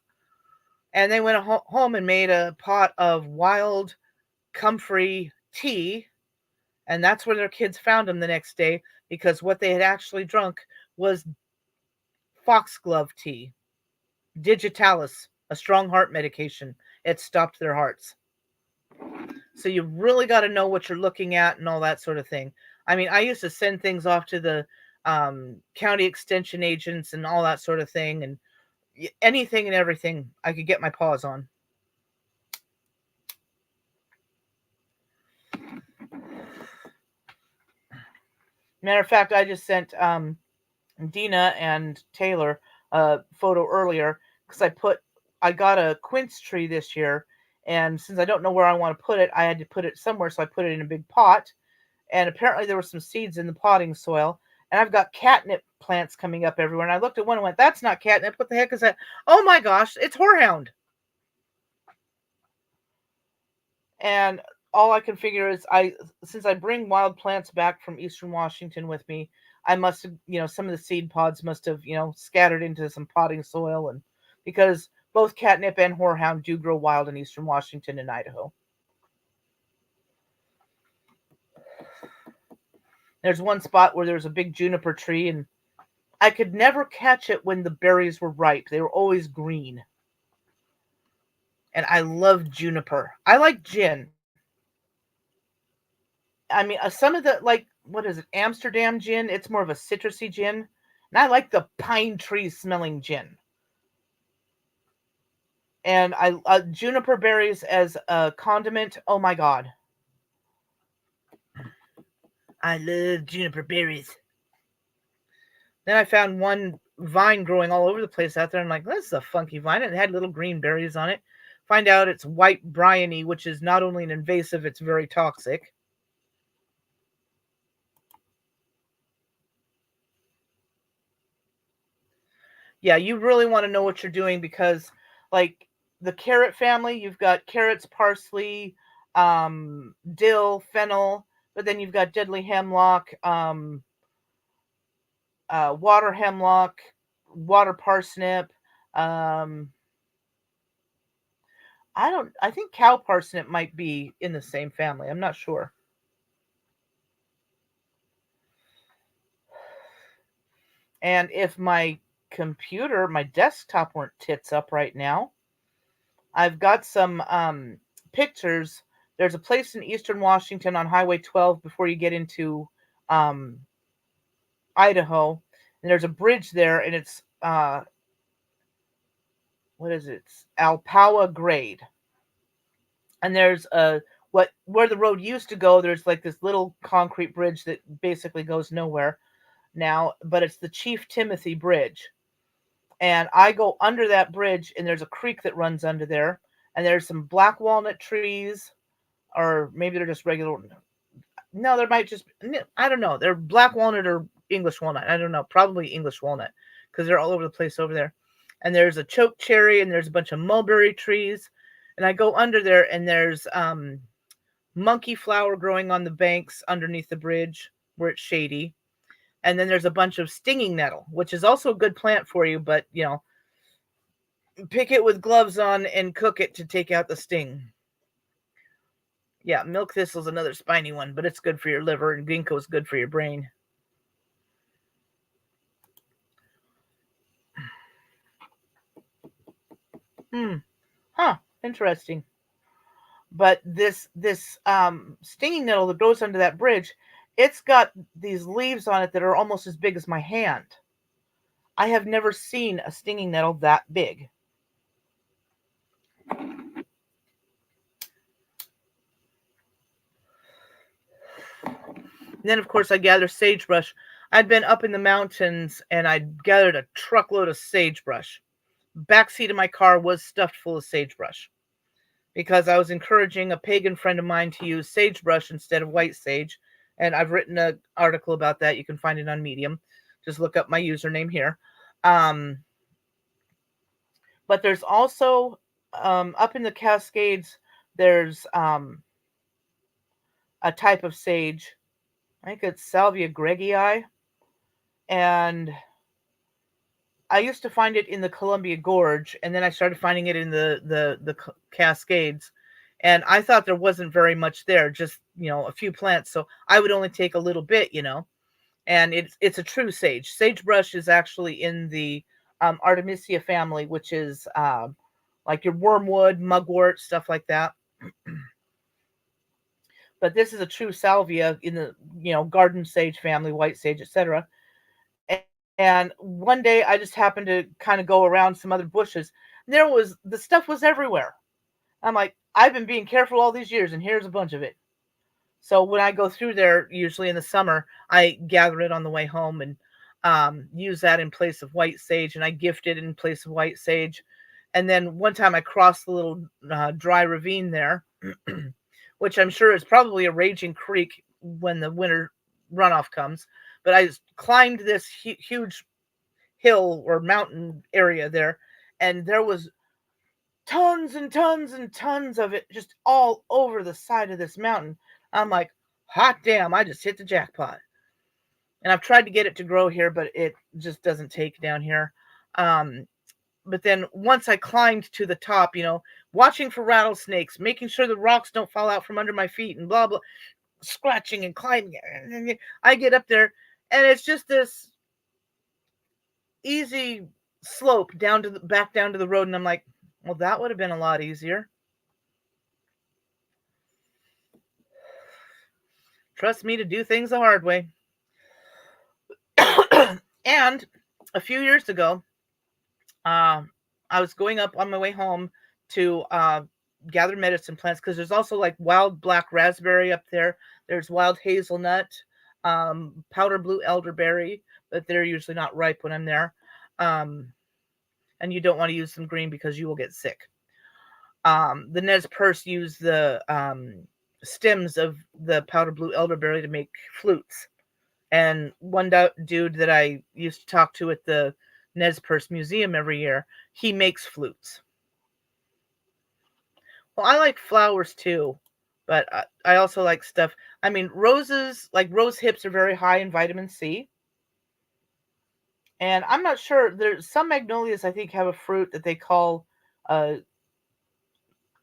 And they went home and made a pot of wild comfrey tea. And that's where their kids found them the next day, because what they had actually drunk was foxglove tea, digitalis, a strong heart medication. It stopped their hearts. So you really got to know what you're looking at and all that sort of thing. I mean, I used to send things off to the county extension agents and all that sort of thing, and anything and everything I could get my paws on. Matter of fact, I just sent Dina and Taylor a photo earlier because I got a quince tree this year, and since I don't know where I want to put it, I had to put it somewhere, so I put it in a big pot. And apparently there were some seeds in the potting soil, and I've got catnip plants coming up everywhere. And I looked at one and went, "That's not catnip. What the heck is that?" Oh my gosh, it's horehound. And all I can figure is, since I bring wild plants back from Eastern Washington with me, I must have, some of the seed pods must have, scattered into some potting soil, and because both catnip and horehound do grow wild in Eastern Washington and Idaho. There's one spot where there's a big juniper tree, and I could never catch it when the berries were ripe. They were always green. And I love juniper. I like gin. I mean, some of the, like, what is it, Amsterdam gin? It's more of a citrusy gin. And I like the pine tree smelling gin. And juniper berries as a condiment. Oh my god. I love juniper berries. Then I found one vine growing all over the place out there. I'm like, this is a funky vine. And it had little green berries on it. Find out it's white bryony, which is not only an invasive, it's very toxic. Yeah, you really want to know what you're doing, because, like, the carrot family, you've got carrots, parsley, dill, fennel, but then you've got deadly hemlock, water hemlock, water parsnip. Um, I think cow parsnip might be in the same family. I'm not sure. And if my computer, my desktop weren't tits up right now, I've got some pictures. There's a place in Eastern Washington on Highway 12 before you get into um, Idaho, and there's a bridge there, and it's what is it? It's Alpawa grade, and there's a where the road used to go, there's like this little concrete bridge that basically goes nowhere now, but it's the Chief Timothy Bridge. And I go under that bridge, and there's a creek that runs under there, and there's some black walnut trees, or maybe they're just regular. No, there might just, I don't know. They're black walnut or English walnut. I don't know. Probably English walnut because they're all over the place over there. And there's a choke cherry, and there's a bunch of mulberry trees. And I go under there, and there's monkey flower growing on the banks underneath the bridge where it's shady. And then there's a bunch of stinging nettle, which is also a good plant for you, but pick it with gloves on and cook it to take out the sting. Yeah, milk thistle's another spiny one, but it's good for your liver, and ginkgo's good for your brain. Huh, interesting. But this stinging nettle that goes under that bridge, it's got these leaves on it that are almost as big as my hand. I have never seen a stinging nettle that big. And then, of course, I gather sagebrush. I'd been up in the mountains, and I'd gathered a truckload of sagebrush. Backseat of my car was stuffed full of sagebrush because I was encouraging a pagan friend of mine to use sagebrush instead of white sage. And I've written an article about that. You can find it on Medium. Just look up my username here. But there's also, up in the Cascades, there's a type of sage. I think it's Salvia gregii. And I used to find it in the Columbia Gorge, and then I started finding it in the Cascades. And I thought there wasn't very much there, just a few plants. So I would only take a little bit, And it's a true sage. Sagebrush is actually in the Artemisia family, which is like your wormwood, mugwort, stuff like that. But this is a true salvia in the garden sage family, white sage, etc. And one day I just happened to kind of go around some other bushes. And the stuff was everywhere. I'm like, I've been being careful all these years, and here's a bunch of it. So when I go through there, usually in the summer, I gather it on the way home and use that in place of white sage, and I gift it in place of white sage. And then one time I crossed the little dry ravine there, which I'm sure is probably a raging creek when the winter runoff comes. But I climbed this huge hill or mountain area there, and there was tons and tons and tons of it just all over the side of this mountain. I'm like, hot damn, I just hit the jackpot. And I've tried to get it to grow here, but it just doesn't take down here. But then once I climbed to the top, watching for rattlesnakes, making sure the rocks don't fall out from under my feet and blah, blah, scratching and climbing. And I get up there, and it's just this easy slope back down to the road. And I'm like, well, that would have been a lot easier. Trust me to do things the hard way. And a few years ago, I was going up on my way home to gather medicine plants, because there's also like wild black raspberry up there. There's wild hazelnut, powder blue elderberry, but they're usually not ripe when I'm there. And you don't want to use them green because you will get sick. The Nez Perce use the stems of the powder blue elderberry to make flutes. And one dude that I used to talk to at the Nez Perce Museum every year, he makes flutes. Well, I like flowers too, but I also like stuff. I mean, roses, like rose hips, are very high in vitamin C. And I'm not sure, there's some magnolias I think have a fruit that they call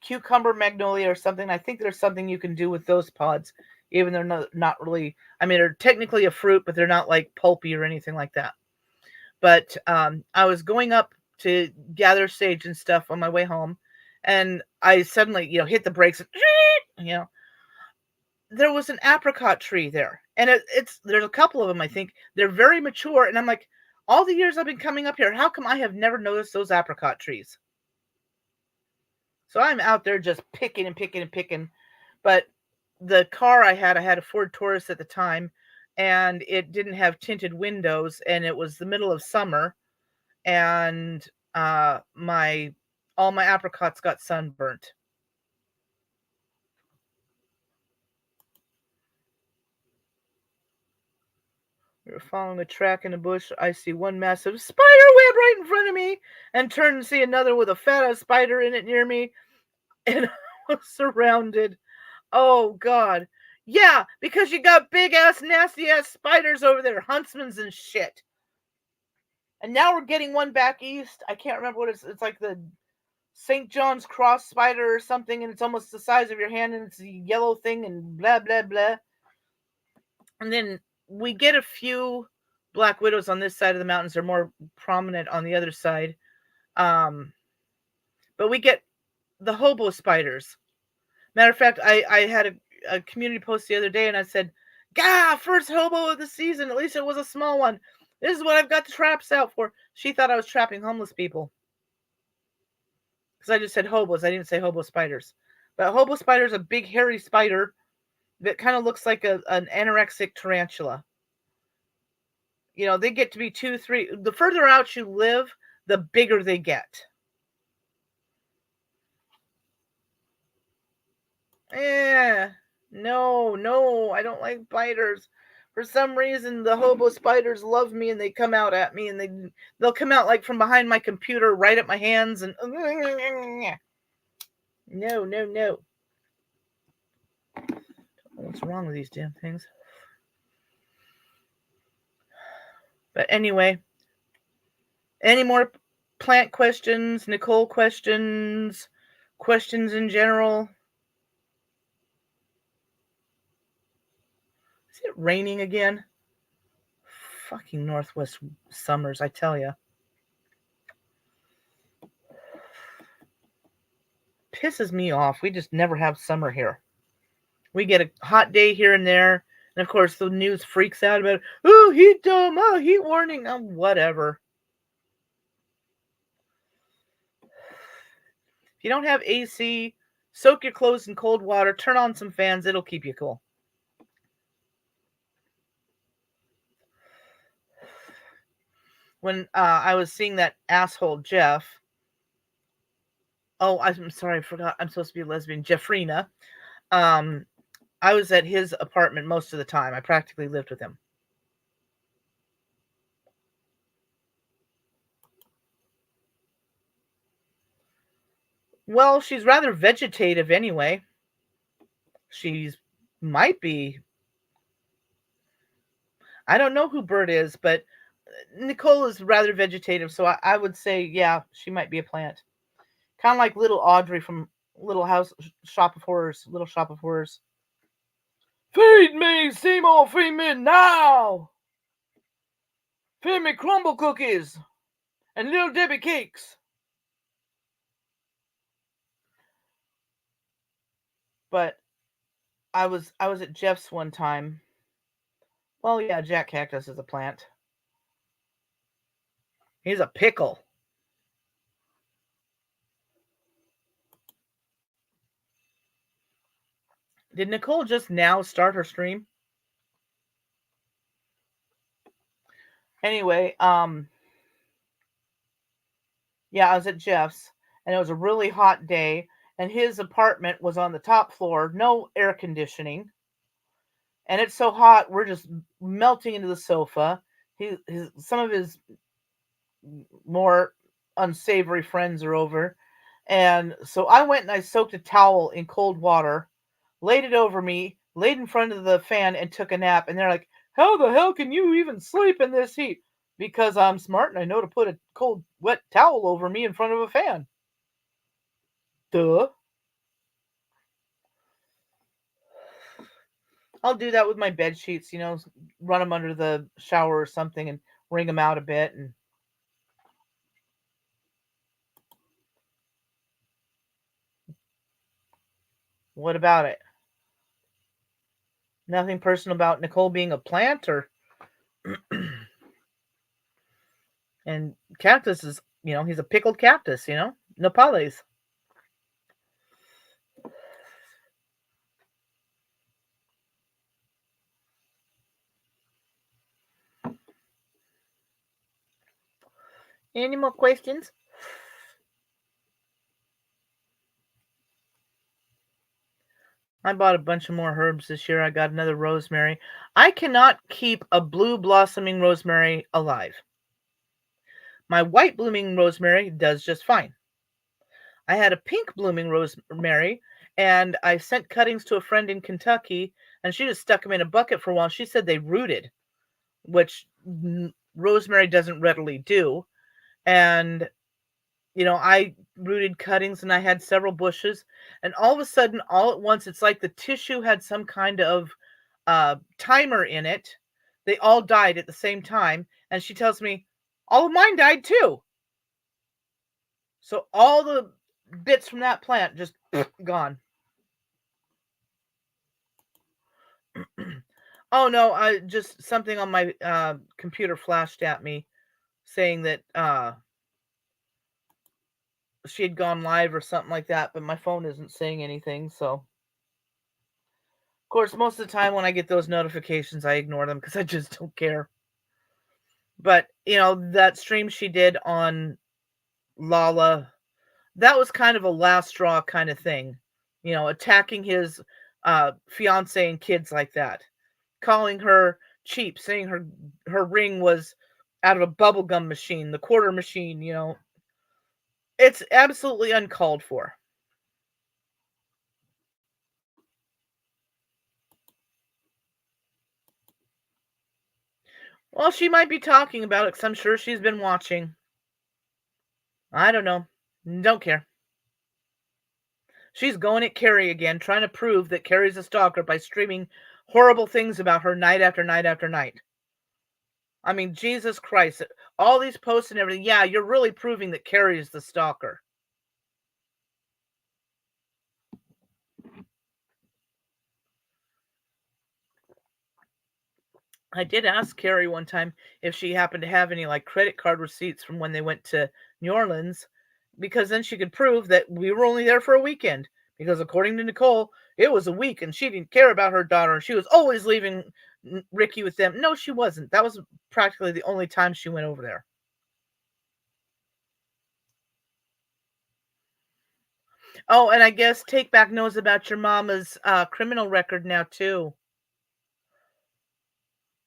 cucumber magnolia or something. I think there's something you can do with those pods, even though they're not really, I mean, they're technically a fruit, but they're not like pulpy or anything like that. But I was going up to gather sage and stuff on my way home, and I suddenly, hit the brakes, and, there was an apricot tree there. And there's a couple of them, I think. They're very mature, and I'm like, all the years I've been coming up here, how come I have never noticed those apricot trees? So I'm out there just picking and picking and picking. But the car I had a Ford Taurus at the time, and it didn't have tinted windows, and it was the middle of summer, and my all my apricots got sunburnt. We were following a track in the bush. I see one massive spider web right in front of me, and turn and see another with a fat ass spider in it near me, and I was surrounded. Oh God. Yeah, because you got big ass nasty ass spiders over there, huntsmans and shit. And now we're getting one back east. I can't remember what it's like the St. John's cross spider or something, and it's almost the size of your hand, and it's a yellow thing, and blah blah blah. And then we get a few black widows on this side of the mountains. They're more prominent on the other side. But we get the hobo spiders. Matter of fact, I had a community post the other day, and I said, "Gah, first hobo of the season. At least it was a small one. This is what I've got the traps out for." She thought I was trapping homeless people because I just said hobos. I didn't say hobo spiders. But hobo spider is a big hairy spider that kind of looks like an anorexic tarantula. You know, they get to be 2, 3. The further out you live, the bigger they get. No, I don't like spiders. For some reason, the hobo spiders love me, and they come out at me, and they'll come out like from behind my computer, right at my hands, and no. What's wrong with these damn things? But anyway, any more plant questions, Nicole questions in general? Is it raining again? Fucking Northwest summers, I tell ya. Pisses me off. We just never have summer here. We get a hot day here and there, and of course the news freaks out about it. Oh, heat dome, oh, heat warning, oh, whatever. If you don't have AC, soak your clothes in cold water, turn on some fans, it'll keep you cool. When I was seeing that asshole Jeff, oh, I'm sorry, I forgot, I'm supposed to be a lesbian, Jeffrina, I was at his apartment most of the time. I practically lived with him. Well, she's rather vegetative anyway. She's might be. I don't know who Bert is, but Nicole is rather vegetative, so I would say, yeah, she might be a plant. Kind of like little Audrey from Little Shop of Horrors. Little Shop of Horrors. Feed me, Seymour, feed me now! Feed me crumble cookies and Little Debbie cakes. But I was at Jeff's one time. Well, yeah, Jack Cactus is a plant. He's a pickle. Did Nicole just now start her stream? Anyway, yeah, I was at Jeff's, and it was a really hot day, and his apartment was on the top floor, no air conditioning, and it's so hot we're just melting into the sofa. Some of his more unsavory friends are over, and so I went and I soaked a towel in cold water, laid it over me, laid in front of the fan, and took a nap. And they're like, "How the hell can you even sleep in this heat?" Because I'm smart and I know to put a cold, wet towel over me in front of a fan. Duh. I'll do that with my bed sheets, run them under the shower or something and wring them out a bit. And what about it? Nothing personal about Nicole being a plant or. And cactus is, he's a pickled cactus, Nopales. Any more questions? I bought a bunch of more herbs this year. I got another rosemary. I cannot keep a blue blossoming rosemary alive. My white blooming rosemary does just fine. I had a pink blooming rosemary, and I sent cuttings to a friend in Kentucky, and she just stuck them in a bucket for a while. She said they rooted, which rosemary doesn't readily do. And I rooted cuttings and I had several bushes, and all of a sudden, all at once, it's like the tissue had some kind of timer in it. They all died at the same time, and she tells me all of mine died too. So all the bits from that plant just gone. Oh no, I just something on my computer flashed at me saying that she had gone live or something like that, but my phone isn't saying anything. So, of course, most of the time when I get those notifications, I ignore them because I just don't care. But that stream she did on Lala, that was kind of a last straw kind of thing. Attacking his fiance and kids like that, calling her cheap, saying her ring was out of a bubblegum machine, the quarter machine. It's absolutely uncalled for. Well, she might be talking about it because I'm sure she's been watching. I don't know. Don't care. She's going at Carrie again, trying to prove that Carrie's a stalker by streaming horrible things about her night after night after night. I mean, Jesus Christ. All these posts and everything. Yeah, you're really proving that Carrie is the stalker. I did ask Carrie one time if she happened to have any credit card receipts from when they went to New Orleans, because then she could prove that we were only there for a weekend. Because according to Nicole, it was a week and she didn't care about her daughter and she was always leaving Ricky with them. No, she wasn't. That was practically the only time she went over there. Oh, and I guess Takebac knows about your mama's criminal record now too.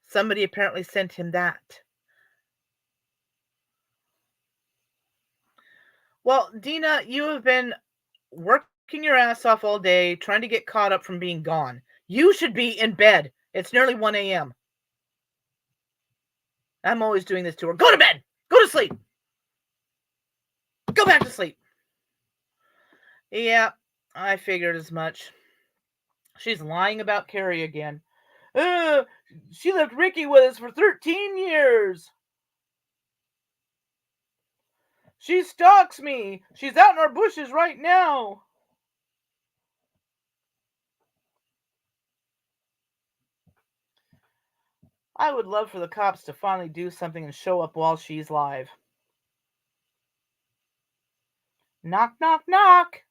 Somebody apparently sent him that. Well, Dina, you have been working your ass off all day trying to get caught up from being gone. You should be in bed. It's nearly 1 a.m. I'm always doing this to her. Go to bed. Go to sleep. Go back to sleep. Yeah, I figured as much. She's lying about Carrie again. She left Ricky with us for 13 years. She stalks me. She's out in our bushes right now. I would love for the cops to finally do something and show up while she's live. Knock, knock, knock.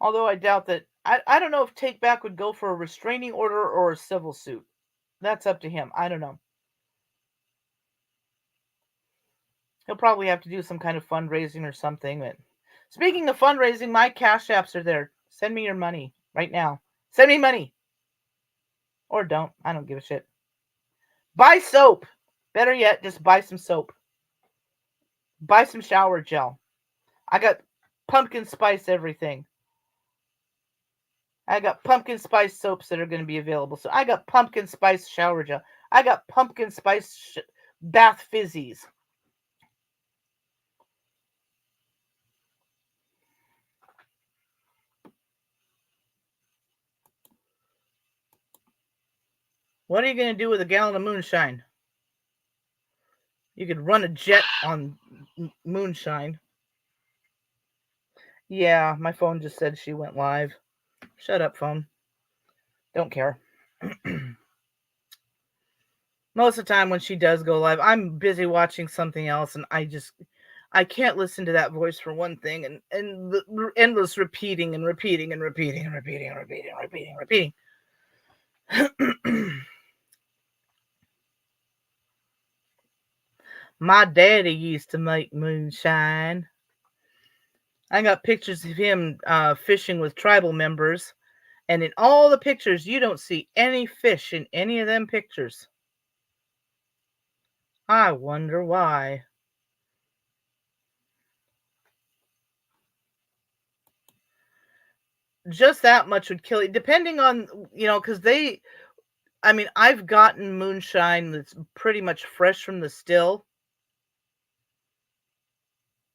Although I doubt that. I don't know if Takebac would go for a restraining order or a civil suit. That's up to him. I don't know. He'll probably have to do some kind of fundraising or something. But speaking of fundraising, my cash apps are there. Send me your money right now. Send me money. Or don't. I don't give a shit. Buy soap. Better yet, just buy some soap. Buy some shower gel. I got pumpkin spice everything. I got pumpkin spice soaps that are going to be available. So I got pumpkin spice shower gel. I got pumpkin spice bath fizzies. What are you going to do with a gallon of moonshine? You could run a jet on moonshine. Yeah, my phone just said she went live. Shut up, phone. Don't care. Most of the time when she does go live, I'm busy watching something else, and I can't listen to that voice for one thing, and the endless repeating and repeating and repeating and repeating and repeating and repeating and repeating. My daddy used to make moonshine. I got pictures of him fishing with tribal members, and in all the pictures, you don't see any fish in any of them pictures. I wonder why. Just that much would kill you, depending on, because I've gotten moonshine that's pretty much fresh from the still,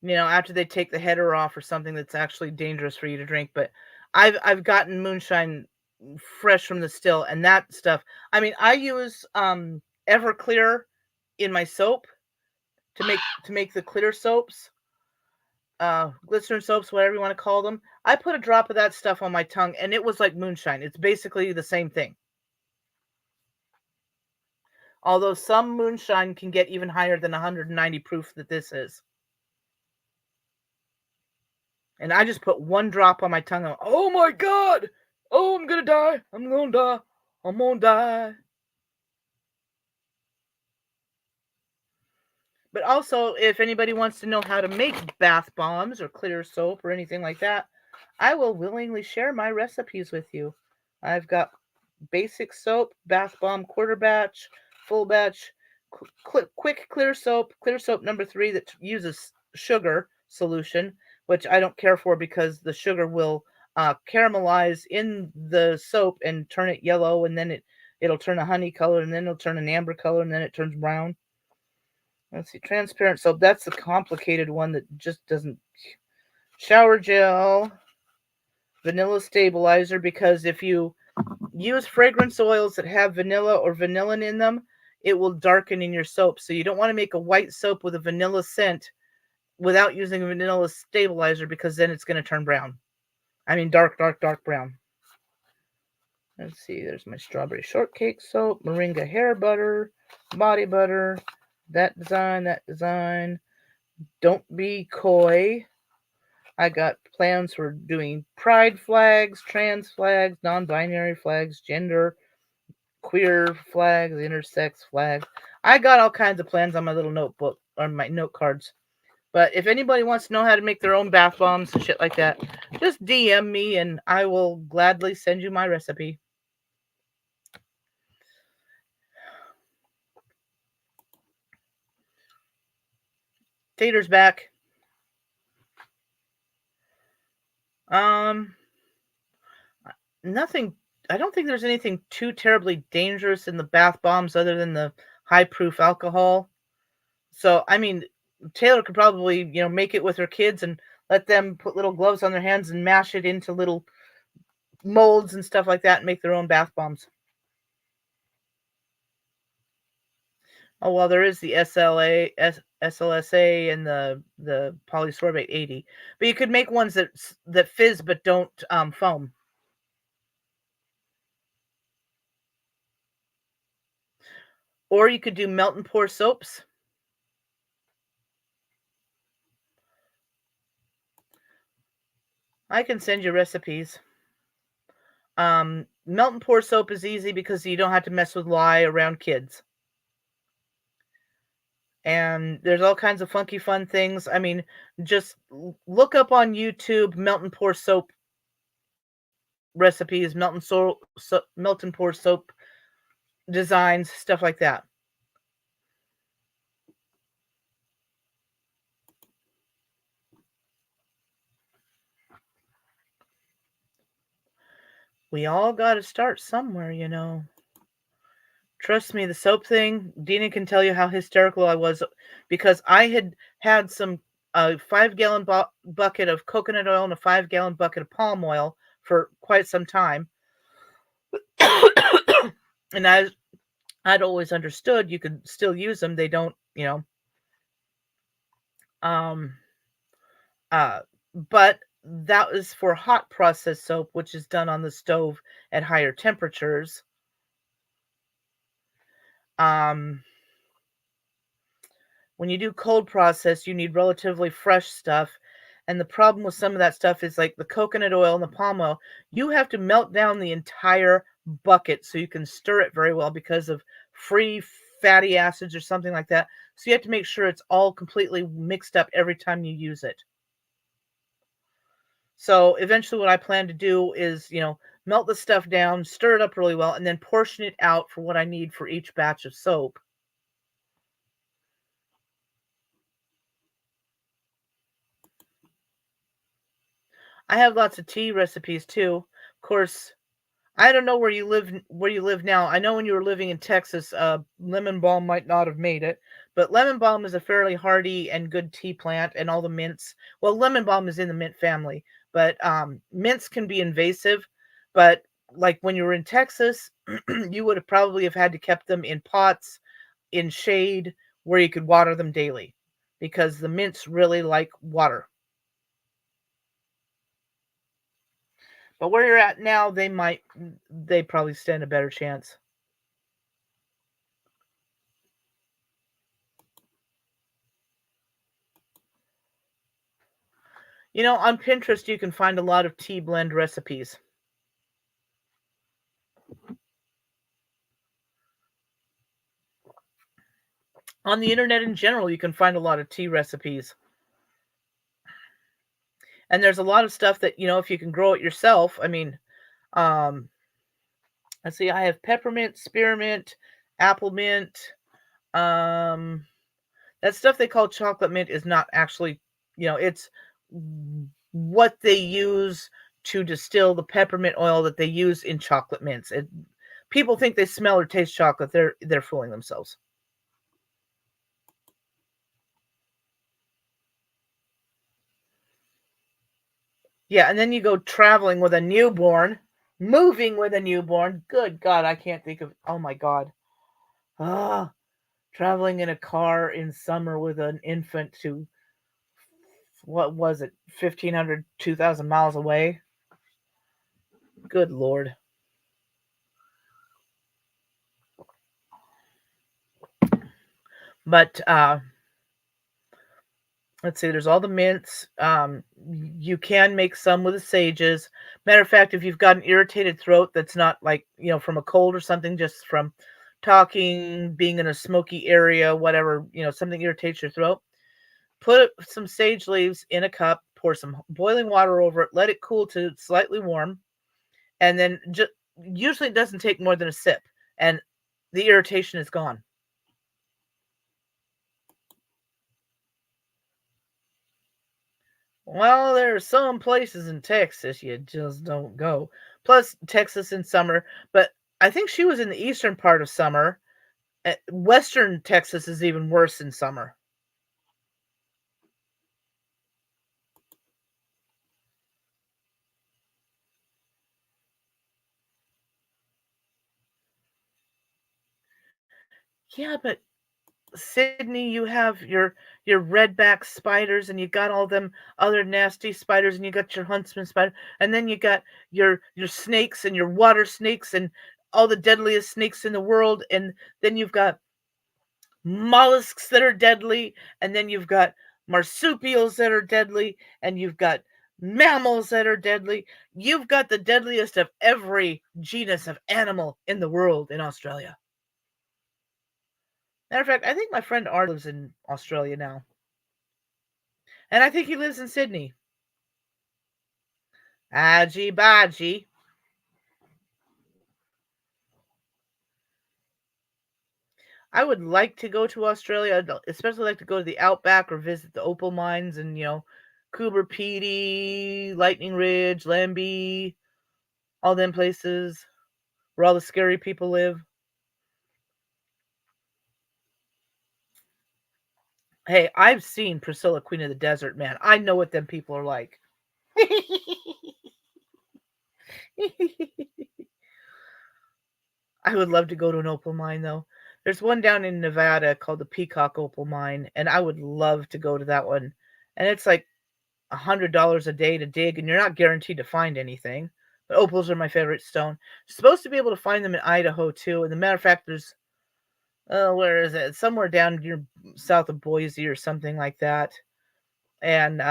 after they take the header off or something that's actually dangerous for you to drink. But I've gotten moonshine fresh from the still, and that stuff. I use Everclear in my soap to make the clear soaps, glycerin soaps, whatever you want to call them. I put a drop of that stuff on my tongue, and it was like moonshine. It's basically the same thing. Although some moonshine can get even higher than 190 proof that this is. And I just put one drop on my tongue. And, oh my God! Oh, I'm gonna die! I'm gonna die! I'm gonna die! But also, if anybody wants to know how to make bath bombs or clear soap or anything like that, I will willingly share my recipes with you. I've got basic soap, bath bomb, quarter batch, full batch, quick clear soap number 3 that uses sugar solution, which I don't care for because the sugar will caramelize in the soap and turn it yellow, and then it'll turn a honey color, and then it'll turn an amber color, and then it turns brown. Let's see, transparent soap. That's the complicated one that just doesn't. Shower gel, vanilla stabilizer, because if you use fragrance oils that have vanilla or vanillin in them, it will darken in your soap. So you don't want to make a white soap with a vanilla scent without using a vanilla stabilizer, because then it's going to turn brown. Dark brown. Let's see, there's my strawberry shortcake soap, moringa hair butter, body butter, that design. Don't be coy. I got plans for doing pride flags, trans flags, non-binary flags, gender, queer flags, intersex flags. I got all kinds of plans on my little notebook, on my note cards. But if anybody wants to know how to make their own bath bombs and shit like that, just DM me and I will gladly send you my recipe. Tater's back. Nothing. I don't think there's anything too terribly dangerous in the bath bombs other than the high proof alcohol. So, Taylor could probably, make it with her kids and let them put little gloves on their hands and mash it into little molds and stuff like that and make their own bath bombs. Oh, well, there is the SLSA and the polysorbate 80, but you could make ones that fizz but don't foam. Or you could do melt and pour soaps. I can send you recipes. Melt and pour soap is easy because you don't have to mess with lye around kids. And there's all kinds of funky fun things. Just look up on YouTube melt and pour soap recipes, melt and pour soap designs, stuff like that. We all got to start somewhere. Trust me, the soap thing, Dina can tell you how hysterical I was because I had some 5-gallon bucket of coconut oil and a 5-gallon bucket of palm oil for quite some time. And I'd always understood you could still use them. They don't, but that was for hot process soap, which is done on the stove at higher temperatures. When you do cold process, you need relatively fresh stuff. And the problem with some of that stuff is like the coconut oil and the palm oil, you have to melt down the entire bucket so you can stir it very well because of free fatty acids or something like that. So you have to make sure it's all completely mixed up every time you use it. So eventually, what I plan to do is, melt the stuff down, stir it up really well, and then portion it out for what I need for each batch of soap. I have lots of tea recipes too. Of course, I don't know where you live now. I know when you were living in Texas, lemon balm might not have made it, but lemon balm is a fairly hardy and good tea plant, and all the mints. Well, lemon balm is in the mint family, but mints can be invasive. But like when you were in Texas, you would have probably have had to kept them in pots in shade where you could water them daily, because the mints really like water. But where you're at now, they probably stand a better chance. On Pinterest, you can find a lot of tea blend recipes. On the internet in general, you can find a lot of tea recipes. And there's a lot of stuff that, if you can grow it yourself, I mean, um, let's see, I have peppermint, spearmint, apple mint. Um, that stuff they call chocolate mint is not actually, it's what they use to distill the peppermint oil that they use in chocolate mints. People think they smell or taste chocolate. They're fooling themselves. Yeah, and then you go traveling with a newborn, moving with a newborn. Good God, I can't think of. Oh my God. Ah, traveling in a car in summer with an infant to, what was it, 1,500, 2,000 miles away? Good Lord. But let's see, there's all the mints. You can make some with the sages. Matter of fact, if you've got an irritated throat that's not like, from a cold or something, just from talking, being in a smoky area, whatever, something irritates your throat, put some sage leaves in a cup, pour some boiling water over it, let it cool to slightly warm, and then just usually it doesn't take more than a sip, and the irritation is gone. Well, there are some places in Texas you just don't go. Plus, Texas in summer, but I think she was in the eastern part of summer. Western Texas is even worse in summer. Yeah, but Sydney, you have your redback spiders, and you got all them other nasty spiders, and you got your huntsman spider, and then you got your snakes and your water snakes and all the deadliest snakes in the world, and then you've got mollusks that are deadly, and then you've got marsupials that are deadly, and you've got mammals that are deadly. You've got the deadliest of every genus of animal in the world in Australia. Matter of fact, I think my friend Art lives in Australia now. And I think he lives in Sydney. Aji Baji. I would like to go to Australia. I'd especially like to go to the outback or visit the opal mines and, Coober Pedy, Lightning Ridge, Lambie, all them places where all the scary people live. Hey, I've seen Priscilla, Queen of the Desert, man. I know what them people are like. I would love to go to an opal mine, though. There's one down in Nevada called the Peacock Opal Mine, and I would love to go to that one. And it's like $100 a day to dig, and you're not guaranteed to find anything. But opals are my favorite stone. You're supposed to be able to find them in Idaho too. And the matter of fact, there's where is it? Somewhere down near south of Boise or something like that. And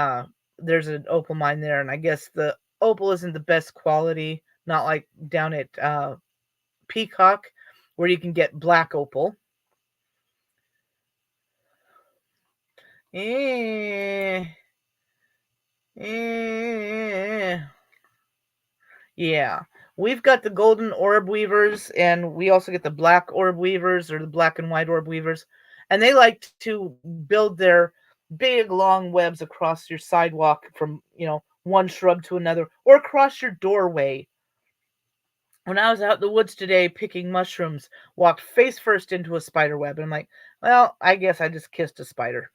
there's an opal mine there, and I guess the opal isn't the best quality, not like down at Peacock, where you can get black opal. Eh, eh. Yeah. We've got the golden orb weavers, and we also get the black orb weavers or the black and white orb weavers. And they like to build their big long webs across your sidewalk from, one shrub to another or across your doorway. When I was out in the woods today picking mushrooms, walked face first into a spider web. And I'm like, well, I guess I just kissed a spider.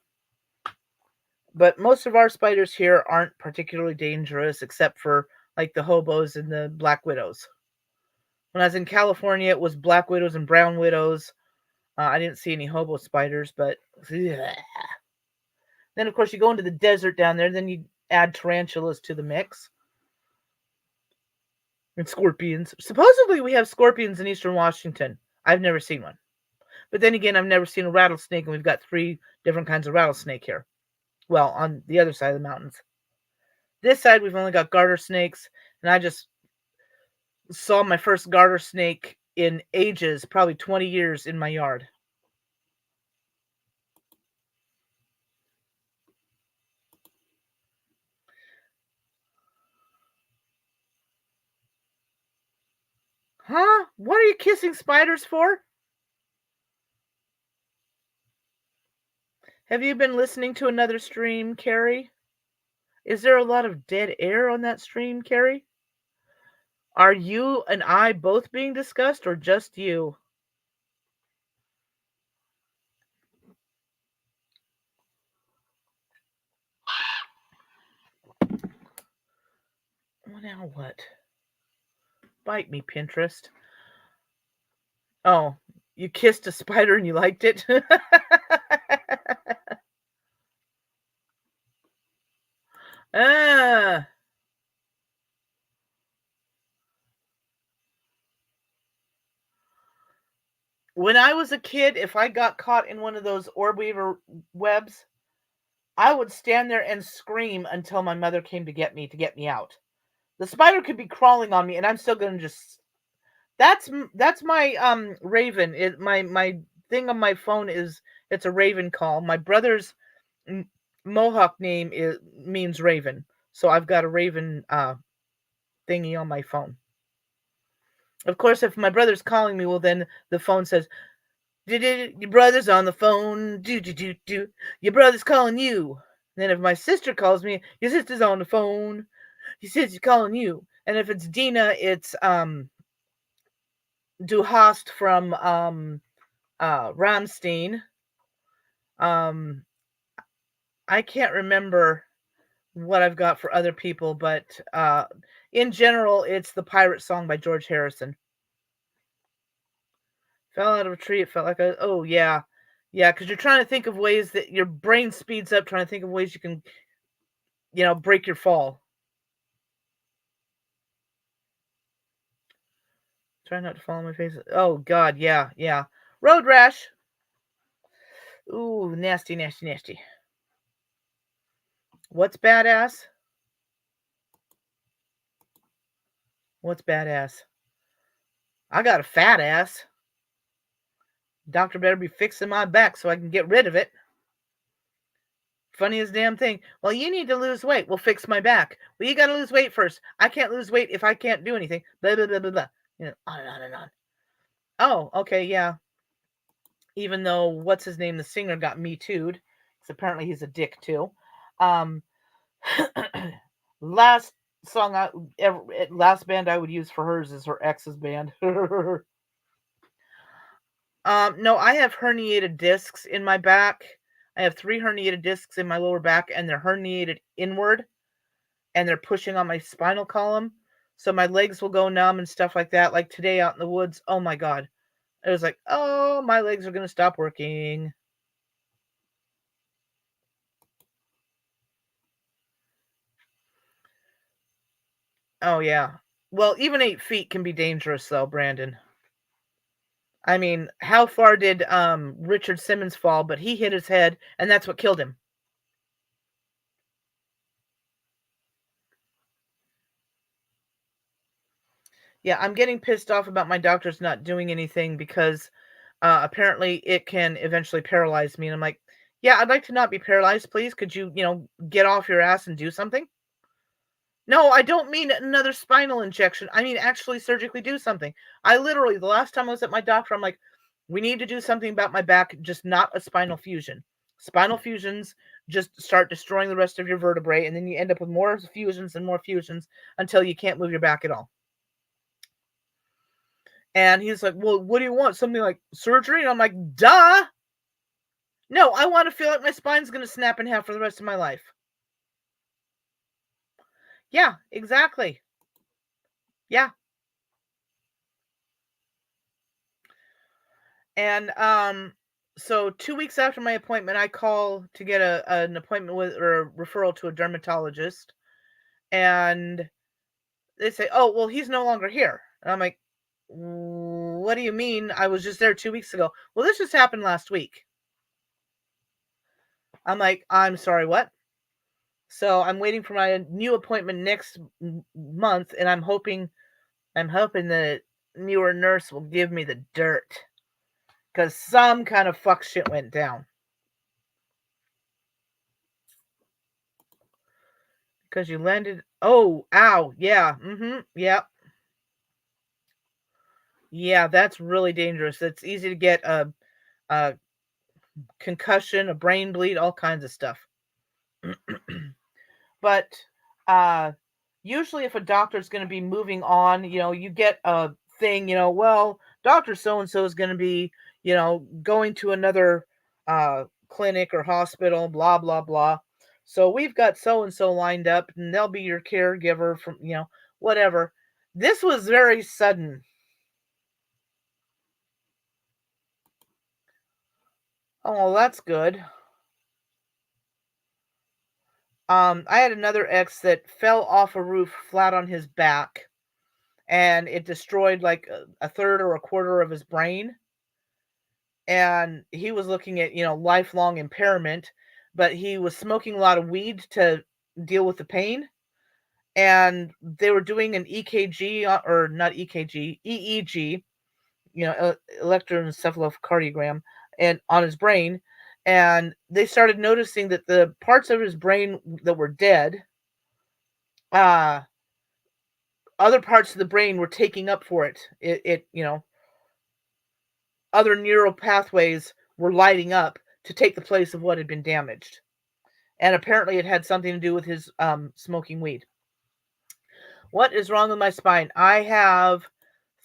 But most of our spiders here aren't particularly dangerous, except for like the hobos and the black widows. When I was in California, it was black widows and brown widows. I didn't see any hobo spiders, but ugh. Then of course you go into the desert down there. Then you add tarantulas to the mix and scorpions. Supposedly we have scorpions in eastern Washington. I've never seen one, but then again, I've never seen a rattlesnake, and we've got 3 different kinds of rattlesnake here. Well, on the other side of the mountains. This side we've only got garter snakes, and I just saw my first garter snake in ages, probably 20 years, in my yard. Huh? What are you kissing spiders for? Have you been listening to another stream, Carrie? Is there a lot of dead air on that stream, Carrie? Are you and I both being discussed, or just you? Well, now what? Bite me, Pinterest. Oh, you kissed a spider and you liked it? Ah. When I was a kid, if I got caught in one of those orb weaver webs, I would stand there and scream until my mother came to get me out. The spider could be crawling on me, and I'm still gonna just. That's my raven. My thing on my phone is it's a raven call. My brother's Mohawk name means raven, so I've got a raven thingy on my phone. Of course, if my brother's calling me, well, then the phone says, your brother's on the phone. Do. Your brother's calling you. And then if my sister calls me, your sister's on the phone. Your sister's calling you. And if it's Dina, it's Du Hast from Rammstein. I can't remember what I've got for other people, but in general, it's the Pirate Song by George Harrison. Fell out of a tree. It felt like oh yeah, because you're trying to think of ways that your brain speeds up, trying to think of ways you can, break your fall. Try not to fall on my face. Oh God, yeah. Road rash. Ooh, nasty, nasty, nasty. What's badass? What's badass? I got a fat ass. Doctor better be fixing my back so I can get rid of it. Funniest damn thing. Well, you need to lose weight. We'll fix my back. Well, you got to lose weight first. I can't lose weight if I can't do anything. Blah, blah, blah, blah, blah. On and on and on. Oh, okay, yeah. Even though, what's his name, the singer, got me too'd. Because apparently he's a dick, too. Last last band I would use for hers is her ex's band. No, I have herniated discs in my back. I have 3 herniated discs in my lower back, and they're herniated inward, and they're pushing on my spinal column. So my legs will go numb and stuff like that. Like today out in the woods, oh my God. It was like, oh, my legs are going to stop working. Oh, yeah. Well, even 8 feet can be dangerous, though, Brandon. I mean, how far did Richard Simmons fall? But he hit his head, and that's what killed him. Yeah, I'm getting pissed off about my doctors not doing anything because apparently it can eventually paralyze me. And I'm like, Yeah, I'd like to not be paralyzed, please. Could you, get off your ass and do something? No, I don't mean another spinal injection. I mean actually surgically do something. I literally, the last time I was at my doctor, I'm like, we need to do something about my back, just not a spinal fusion. Spinal fusions just start destroying the rest of your vertebrae, and then you end up with more fusions and more fusions until you can't move your back at all. And he's like, well, what do you want? Something like surgery? And I'm like, duh. No, I want to feel like my spine's going to snap in half for the rest of my life. Yeah, exactly. Yeah. And so 2 weeks after my appointment, I call to get an appointment with or a referral to a dermatologist, and they say, "Oh, well, he's no longer here." And I'm like, "What do you mean? I was just there 2 weeks ago." Well, this just happened last week. I'm like, "I'm sorry, what?" So I'm waiting for my new appointment next month, and I'm hoping the newer nurse will give me the dirt, because some kind of fuck shit went down. Because you landed. Oh, ow. Yeah. Yep. Yeah, that's really dangerous. It's easy to get a concussion, a brain bleed, all kinds of stuff. But uh, usually, if a doctor's going to be moving on, you get a thing, well, Dr. So and so is going to be, going to another clinic or hospital, blah, blah, blah. So we've got so and so lined up, and they'll be your caregiver from, whatever. This was very sudden. Oh, that's good. I had another ex that fell off a roof flat on his back, and it destroyed like a third or a quarter of his brain. And he was looking at, lifelong impairment, but he was smoking a lot of weed to deal with the pain. And they were doing an EKG, or not EKG, EEG, electroencephalocardiogram, and on his brain. And they started noticing that the parts of his brain that were dead, uh, other parts of the brain were taking up for it. Other neural pathways were lighting up to take the place of what had been damaged. And apparently it had something to do with his smoking weed. What is wrong with my spine? I have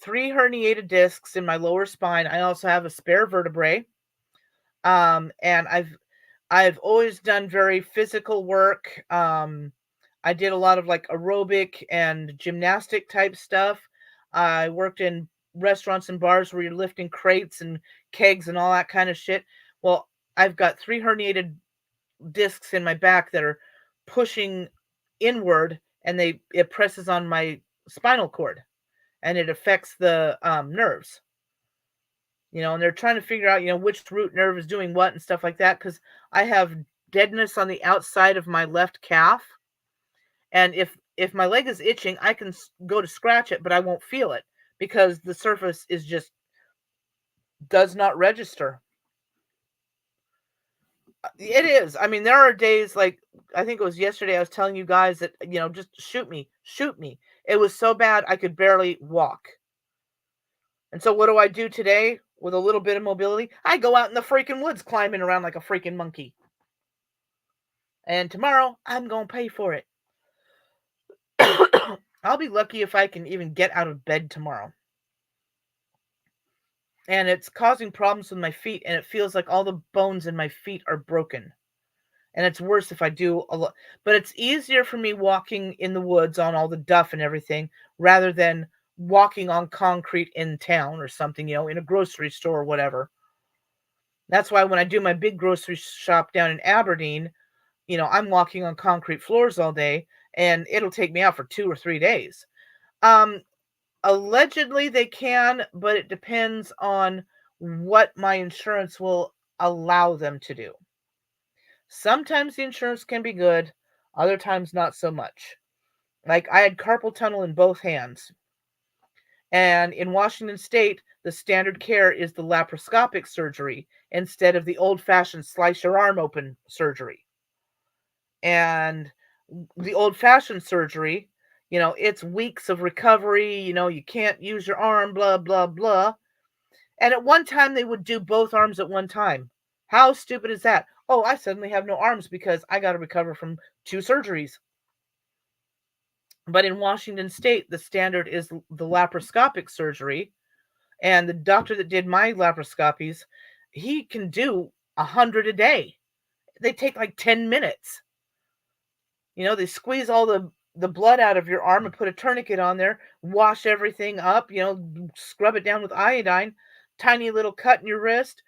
3 herniated discs in my lower spine. I also have a spare vertebrae. And I've always done very physical work. I did a lot of like aerobic and gymnastic type stuff. I worked in restaurants and bars where you're lifting crates and kegs and all that kind of shit. Well, I've got 3 herniated discs in my back that are pushing inward, and it presses on my spinal cord, and it affects the nerves. And they're trying to figure out, which root nerve is doing what and stuff like that, because I have deadness on the outside of my left calf, and if my leg is itching, I can go to scratch it, but I won't feel it because the surface is just does not register. It is. I mean, there are days like I think it was yesterday I was telling you guys that, just shoot me, shoot me. It was so bad I could barely walk. And so what do I do today with a little bit of mobility? I go out in the freaking woods climbing around like a freaking monkey. And tomorrow I'm going to pay for it. I'll be lucky if I can even get out of bed tomorrow. And it's causing problems with my feet, and it feels like all the bones in my feet are broken. And it's worse if I do a lot. But it's easier for me walking in the woods on all the duff and everything rather than walking on concrete in town or something, in a grocery store or whatever. That's why when I do my big grocery shop down in Aberdeen, I'm walking on concrete floors all day, and it'll take me out for 2 or 3 days. Allegedly they can, but it depends on what my insurance will allow them to do. Sometimes the insurance can be good, other times not so much. Like I had carpal tunnel in both hands. And in Washington State, the standard care is the laparoscopic surgery instead of the old fashioned slice your arm open surgery. And the old fashioned surgery, it's weeks of recovery, you can't use your arm, blah, blah, blah. And at one time, they would do both arms at one time. How stupid is that? Oh, I suddenly have no arms because I got to recover from 2 surgeries. But in Washington State, the standard is the laparoscopic surgery. And the doctor that did my laparoscopies, he can do 100 a day. They take like 10 minutes. They squeeze all the blood out of your arm and put a tourniquet on there, wash everything up, scrub it down with iodine, tiny little cut in your wrist,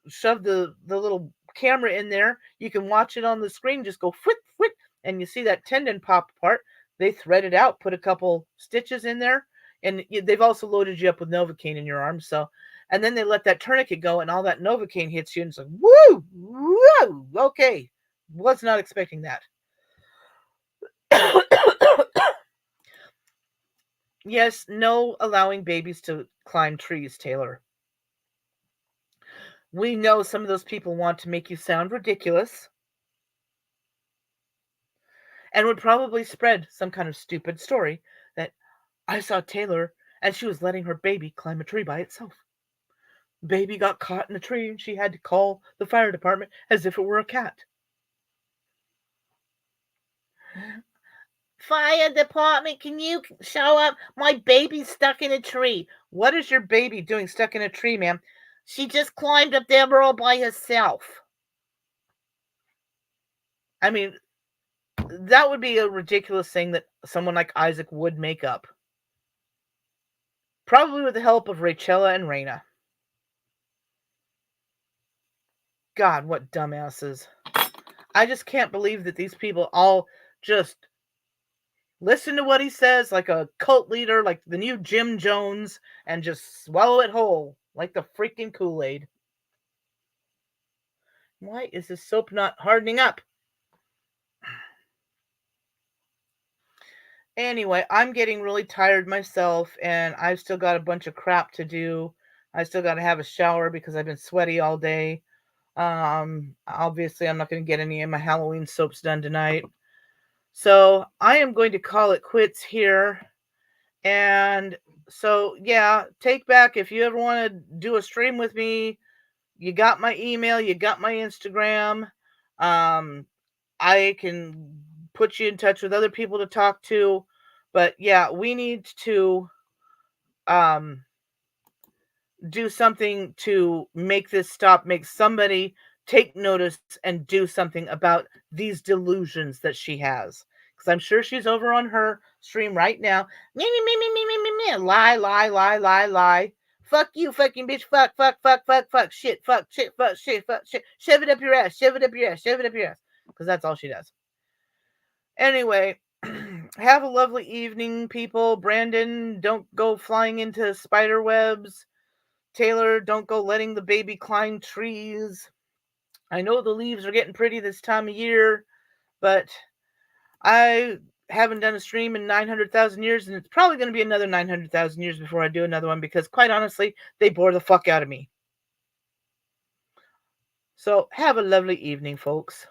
shove the little camera in there. You can watch it on the screen, just go whip, whip, and you see that tendon pop apart. They thread it out, put a couple stitches in there, and they've also loaded you up with Novocaine in your arm. So, and then they let that tourniquet go, and all that Novocaine hits you, and it's like, woo, woo, okay. Was not expecting that. Yes, no allowing babies to climb trees, Taylor. We know some of those people want to make you sound ridiculous and would probably spread some kind of stupid story that I saw Taylor and she was letting her baby climb a tree by itself. Baby got caught in a tree and she had to call the fire department as if it were a cat. Fire department, can you show up? My baby's stuck in a tree. What is your baby doing stuck in a tree, ma'am? She just climbed up there all by herself. I mean, that would be a ridiculous thing that someone like Isaac would make up. Probably with the help of Rachella and Raina. God, what dumbasses. I just can't believe that these people all just listen to what he says like a cult leader, like the new Jim Jones, and just swallow it whole like the freaking Kool-Aid. Why is this soap not hardening up? Anyway, I'm getting really tired myself, and I've still got a bunch of crap to do. I still got to have a shower because I've been sweaty all day. Obviously, I'm not going to get any of my Halloween soaps done tonight. So I am going to call it quits here. And so, yeah, Takebac, if you ever want to do a stream with me, you got my email, you got my Instagram. I can put you in touch with other people to talk to. But yeah, we need to do something to make this stop, make somebody take notice and do something about these delusions that she has. Because I'm sure she's over on her stream right now. Me, me, me, me, me, me, me, me. Lie, lie, lie, lie, lie. Fuck you, fucking bitch. Fuck, fuck, fuck, fuck, fuck. Shit, fuck, shit, fuck, shit, fuck, shit. Shove it up your ass. Shove it up your ass. Shove it up your ass. Because that's all she does. Anyway, have a lovely evening, people. Brandon, don't go flying into spider webs. Taylor, don't go letting the baby climb trees. I know the leaves are getting pretty this time of year, but I haven't done a stream in 900,000 years, and it's probably going to be another 900,000 years before I do another one because, quite honestly, they bore the fuck out of me. So, have a lovely evening, folks.